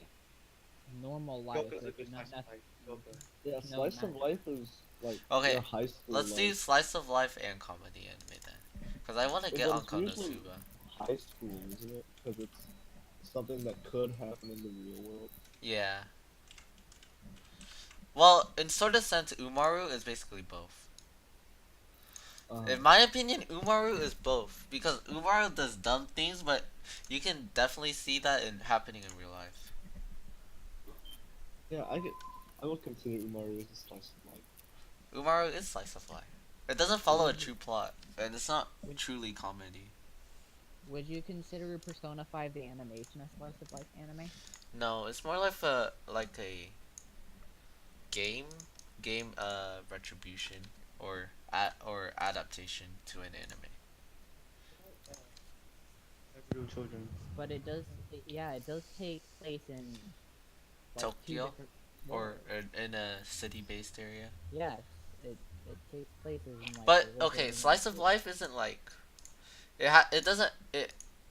Speaker 4: normal life
Speaker 6: Yoka's a
Speaker 4: with
Speaker 6: good
Speaker 4: not
Speaker 6: slice of
Speaker 4: nothing.
Speaker 6: life. Yoka.
Speaker 2: yeah.
Speaker 4: No,
Speaker 2: Slice of
Speaker 4: not-
Speaker 2: life is like
Speaker 1: Okay,
Speaker 2: your high school.
Speaker 1: Let's do
Speaker 2: life.
Speaker 1: slice of life and comedy anime then, because I want to
Speaker 2: But
Speaker 1: get on
Speaker 2: it's usually-
Speaker 1: Konosuba.
Speaker 2: High school, isn't it? Because it's something that could happen in the real world.
Speaker 1: Yeah. Well, in sort of sense, Umaru is basically both. In my opinion, Umaru is both because Umaru does dumb things, but you can definitely see that in happening in real life.
Speaker 2: Yeah, I would consider Umaru as a slice of life.
Speaker 1: Umaru is slice of life. It doesn't follow a true plot, and it's not truly comedy.
Speaker 4: Would you consider Persona 5 the animation a slice of life anime?
Speaker 1: No, it's more like a game game retribution or adaptation to an anime.
Speaker 6: Every children.
Speaker 4: But it does, yeah, it does take place in like two
Speaker 1: Tokyo
Speaker 4: different
Speaker 1: or
Speaker 4: worlds.
Speaker 1: in a city-based area.
Speaker 4: Yes, it takes places in like
Speaker 1: But
Speaker 4: the
Speaker 1: okay,
Speaker 4: original
Speaker 1: slice of life isn't like it doesn't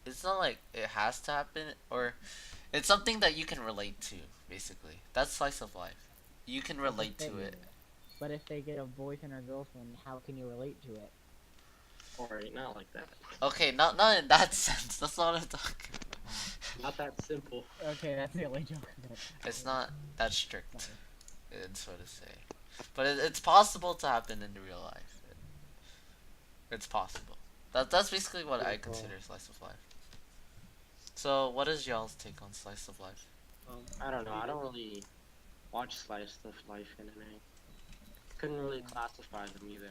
Speaker 1: it's not like it has to happen, or it's something that you can relate to. Basically, that's slice of life. You can
Speaker 4: But if
Speaker 1: relate
Speaker 4: they,
Speaker 1: to it.
Speaker 4: but if they get a boyfriend or girlfriend, how can you relate to it?
Speaker 3: Or not like that.
Speaker 1: Okay, not in that sense. That's not what I'm talking.
Speaker 3: Not that simple.
Speaker 4: Okay, that's the only joke.
Speaker 1: It's not that strict,
Speaker 4: Sorry.
Speaker 1: so to say. But it's possible to happen in real life. It's possible. That's basically what I consider slice of life. So, what is y'all's take on slice of life?
Speaker 3: I don't know. I don't really watch slice of life anime. Couldn't really classify them either.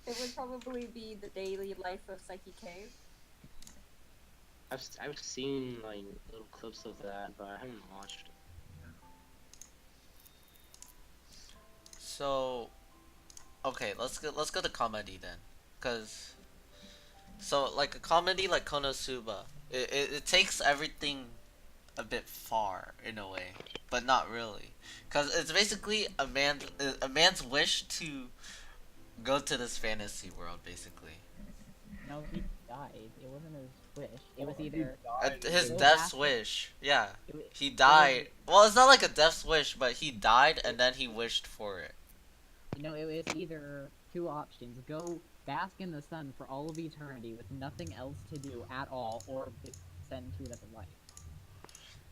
Speaker 5: It would probably be the daily life of Psyche Cave.
Speaker 3: I've seen like little clips of that, but I haven't watched it.
Speaker 1: So, okay, let's go to comedy then, cause so like a comedy like Konosuba, it takes everything a bit far in a way, but not really, cause it's basically a man's wish to go to this fantasy world basically.
Speaker 4: No, he died. It wasn't his wish. It was either
Speaker 1: His
Speaker 4: Go
Speaker 1: death's
Speaker 4: back-
Speaker 1: wish, yeah.
Speaker 4: it,
Speaker 1: He
Speaker 4: was-
Speaker 1: died. Well, it's not like a death's wish, but he died and then he wished for it.
Speaker 4: it was either two options: go bask in the sun for all of eternity with nothing else to do at all, or be sent to another life.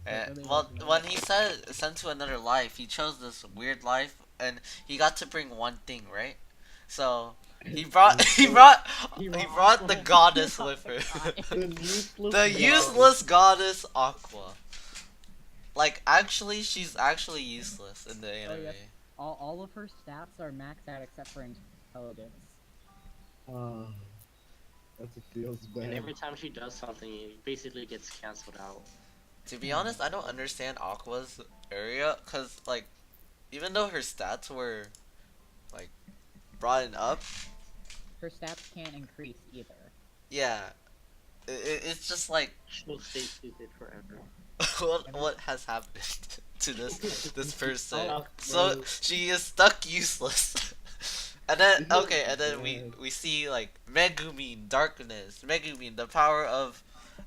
Speaker 1: And,
Speaker 4: really
Speaker 1: well,
Speaker 4: wasn't a
Speaker 1: when
Speaker 4: wish.
Speaker 1: he said sent to another life, he chose this weird life, and he got to bring one thing, right? So he brought he brought the goddess with her, the useless goddess Aqua. Like actually, she's actually useless in the anime.
Speaker 4: yes. All of her stats are maxed out except for intelligence.
Speaker 2: That feels bad.
Speaker 3: And every time she does something, it basically gets canceled out.
Speaker 1: To be honest, I don't understand Aqua's area, cause like, even though her stats were like brought up,
Speaker 4: Her stats can't increase either.
Speaker 1: yeah, it's just like
Speaker 3: She'll stay stupid forever.
Speaker 1: what has happened to this person?
Speaker 2: Oh,
Speaker 1: So
Speaker 2: bro.
Speaker 1: she is stuck useless. And then
Speaker 2: This is
Speaker 1: okay, and then we
Speaker 2: bad.
Speaker 1: see like Megumin darkness, Megumin the power of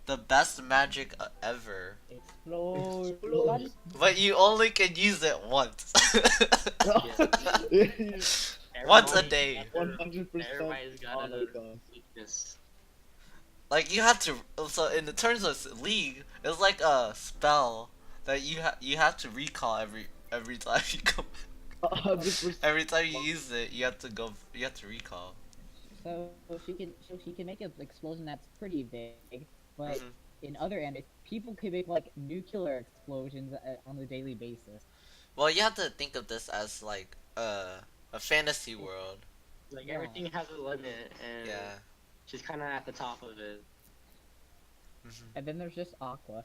Speaker 1: the best magic ever,
Speaker 4: Explode.
Speaker 2: Explode.
Speaker 1: but you only can use it once. Once a day.
Speaker 2: 100%.
Speaker 3: Everybody's got
Speaker 2: Oh my
Speaker 3: a
Speaker 2: god.
Speaker 3: weakness.
Speaker 1: Like you have to. So in the terms of League, it's like a spell that you have to recall every time you go.
Speaker 2: 100%.
Speaker 1: Every time you use it, you have to go. You have to recall.
Speaker 4: So she can make an explosion that's pretty big, but
Speaker 1: Mhm.
Speaker 4: in other end, people can make like nuclear explosions on a daily basis.
Speaker 1: Well, you have to think of this as like a fantasy world.
Speaker 3: Like
Speaker 4: Yeah.
Speaker 3: everything has a limit, and
Speaker 1: Yeah.
Speaker 3: she's kind of at the top of it.
Speaker 1: Mhm.
Speaker 4: And then there's just Aqua.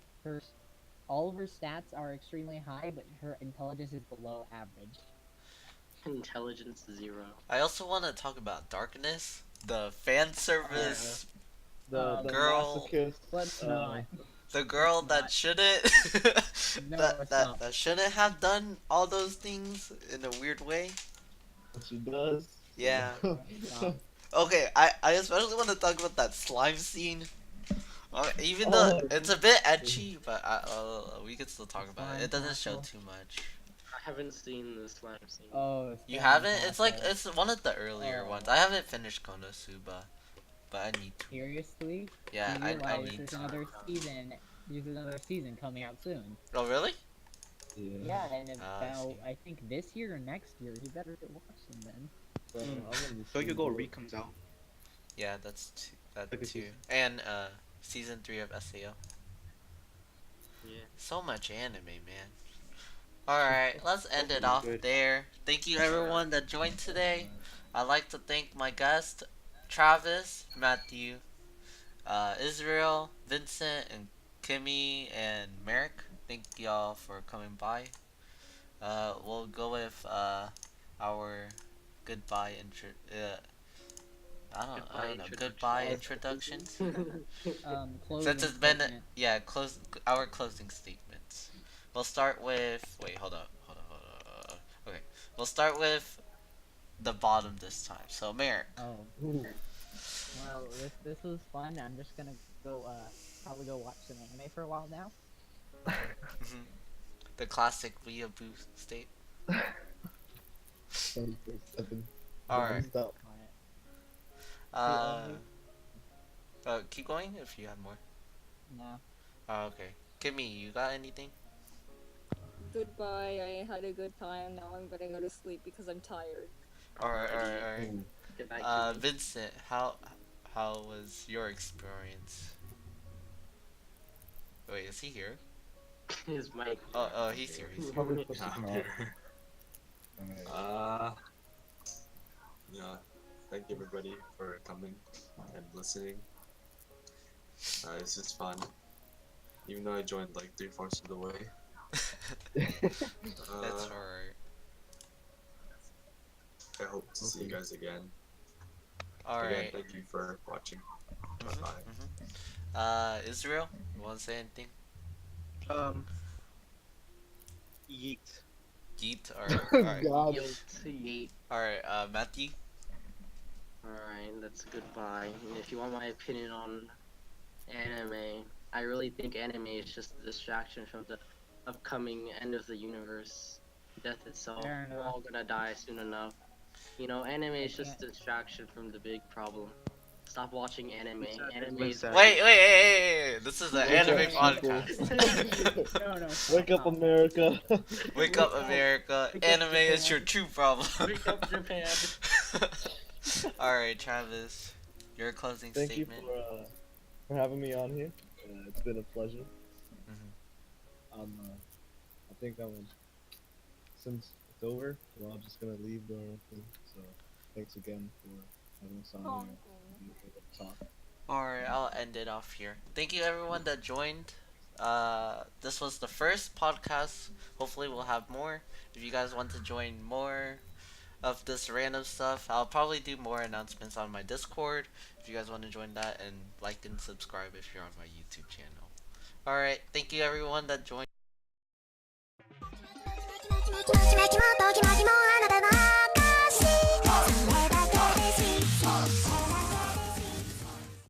Speaker 4: All of her stats are extremely high, but her intelligence is below average.
Speaker 3: Intelligence 0.
Speaker 1: I also want to talk about darkness, the fan service,
Speaker 2: The
Speaker 1: Girl.
Speaker 2: masochist.
Speaker 4: Let's
Speaker 2: uh,
Speaker 4: not.
Speaker 1: the girl
Speaker 4: It's
Speaker 1: that
Speaker 4: not.
Speaker 1: shouldn't
Speaker 4: No,
Speaker 1: that
Speaker 4: it's
Speaker 1: that
Speaker 4: not.
Speaker 1: that shouldn't have done all those things in a weird way.
Speaker 2: What she does.
Speaker 1: Yeah.
Speaker 4: Stop.
Speaker 1: Okay, I especially want to talk about that slime scene. Even though
Speaker 2: Oh.
Speaker 1: it's a bit etchy, but we can still talk
Speaker 4: The
Speaker 1: about it.
Speaker 4: slime
Speaker 1: It doesn't show
Speaker 4: castle.
Speaker 1: too much.
Speaker 3: I haven't seen the slime scene.
Speaker 4: Oh,
Speaker 1: You
Speaker 4: slime
Speaker 1: haven't? It's like
Speaker 4: castle.
Speaker 1: it's one of the earlier
Speaker 4: Oh.
Speaker 1: ones. I haven't finished Konosuba, but I need to.
Speaker 4: Seriously?
Speaker 1: Yeah,
Speaker 4: Do you
Speaker 1: I
Speaker 4: realize
Speaker 1: need
Speaker 4: there's
Speaker 1: to.
Speaker 4: another season? There's another season coming out soon.
Speaker 1: Oh really?
Speaker 4: Yeah, and
Speaker 1: Ah, I
Speaker 4: about
Speaker 1: see.
Speaker 4: I think this year or next year. You better get watching then.
Speaker 9: So you go Re comes out.
Speaker 1: Yeah, that
Speaker 9: Like a
Speaker 1: too.
Speaker 9: season.
Speaker 1: And season 3 of SAO.
Speaker 3: Yeah.
Speaker 1: So much anime, man. Alright, let's end it off
Speaker 9: Good.
Speaker 1: there. Thank you everyone that joined today. I'd like to thank my guests, Travis, Matthew, Israel, Vincent, and Kimmy, and Merrick. Thank y'all for coming by. We'll go with our goodbye I
Speaker 3: Goodbye
Speaker 1: don't know,
Speaker 3: introduction.
Speaker 1: goodbye introductions. Since
Speaker 4: Closing
Speaker 1: it's been
Speaker 4: statement.
Speaker 1: yeah, close our closing statements. We'll start with wait, hold up. Okay, we'll start with the bottom this time. So Merrick.
Speaker 4: Oh,
Speaker 2: Ooh.
Speaker 4: well, this was fun. I'm just gonna go probably go watch some anime for a while now.
Speaker 1: Hmm. The classic weeaboo state.
Speaker 2: 24/7
Speaker 1: All right.
Speaker 2: non-stop.
Speaker 4: Alright.
Speaker 2: See,
Speaker 1: Uh, keep going if you have more.
Speaker 4: No.
Speaker 1: Okay. Kimmy, you got anything?
Speaker 5: Goodbye. I had a good time. Now I'm gonna go to sleep because I'm tired.
Speaker 3: Alrighty.
Speaker 1: All right.
Speaker 2: Ooh.
Speaker 3: Good night, Kimmy.
Speaker 1: Vincent, how was your experience? Wait, is he here?
Speaker 3: His mic.
Speaker 1: Oh,
Speaker 7: I'm
Speaker 1: he's here.
Speaker 7: here.
Speaker 1: He's here.
Speaker 2: Probably supposed
Speaker 7: Yeah,
Speaker 2: to
Speaker 7: I'm
Speaker 2: not.
Speaker 7: here.
Speaker 2: Alright.
Speaker 7: Yeah. Thank you everybody for coming and listening. This is fun. Even though I joined like 3/4 of the way.
Speaker 1: That's
Speaker 7: Uh,
Speaker 1: alright.
Speaker 7: I hope to see you guys again.
Speaker 1: All
Speaker 7: Again,
Speaker 1: right.
Speaker 7: thank you for watching. Bye
Speaker 1: Mhm.
Speaker 7: bye.
Speaker 1: Mhm. Israel, you want to say anything?
Speaker 9: Um, yeet.
Speaker 1: Geet. All right. All right.
Speaker 2: God.
Speaker 3: Yo, yeet.
Speaker 1: All right. Matthew.
Speaker 3: Alright, that's goodbye. And if you want my opinion on anime, I really think anime is just a distraction from the upcoming end of the universe, death itself.
Speaker 4: Fair
Speaker 3: We're
Speaker 4: enough.
Speaker 3: all gonna die soon enough. You know, anime
Speaker 4: I
Speaker 3: is just
Speaker 4: can't.
Speaker 3: a distraction from the big problem. Stop watching anime.
Speaker 9: Exactly.
Speaker 3: Anime is
Speaker 9: Exactly.
Speaker 1: Wait. This is an
Speaker 2: Wake
Speaker 1: anime
Speaker 2: up, people.
Speaker 1: podcast.
Speaker 4: No, no, stop,
Speaker 2: Wake up,
Speaker 4: stop.
Speaker 2: America.
Speaker 1: Wake
Speaker 3: Wake
Speaker 1: up,
Speaker 3: up.
Speaker 1: America.
Speaker 3: Wake up,
Speaker 1: Anime is
Speaker 3: Japan.
Speaker 1: your true problem.
Speaker 3: Wake up, Japan.
Speaker 1: All right, Travis. Your closing
Speaker 2: Thank you
Speaker 1: statement.
Speaker 2: for having me on here. It's been a pleasure.
Speaker 1: Mhm.
Speaker 2: I think since it's over, we're all just gonna leave the thing. So thanks again for having us on here and being able to talk.
Speaker 1: Alright, I'll end it off here. Thank you everyone that joined. This was the first podcast. Hopefully we'll have more. If you guys want to join more of this random stuff, I'll probably do more announcements on my Discord. If you guys want to join that, and like and subscribe if you're on my YouTube channel. Alright, thank you everyone that joined.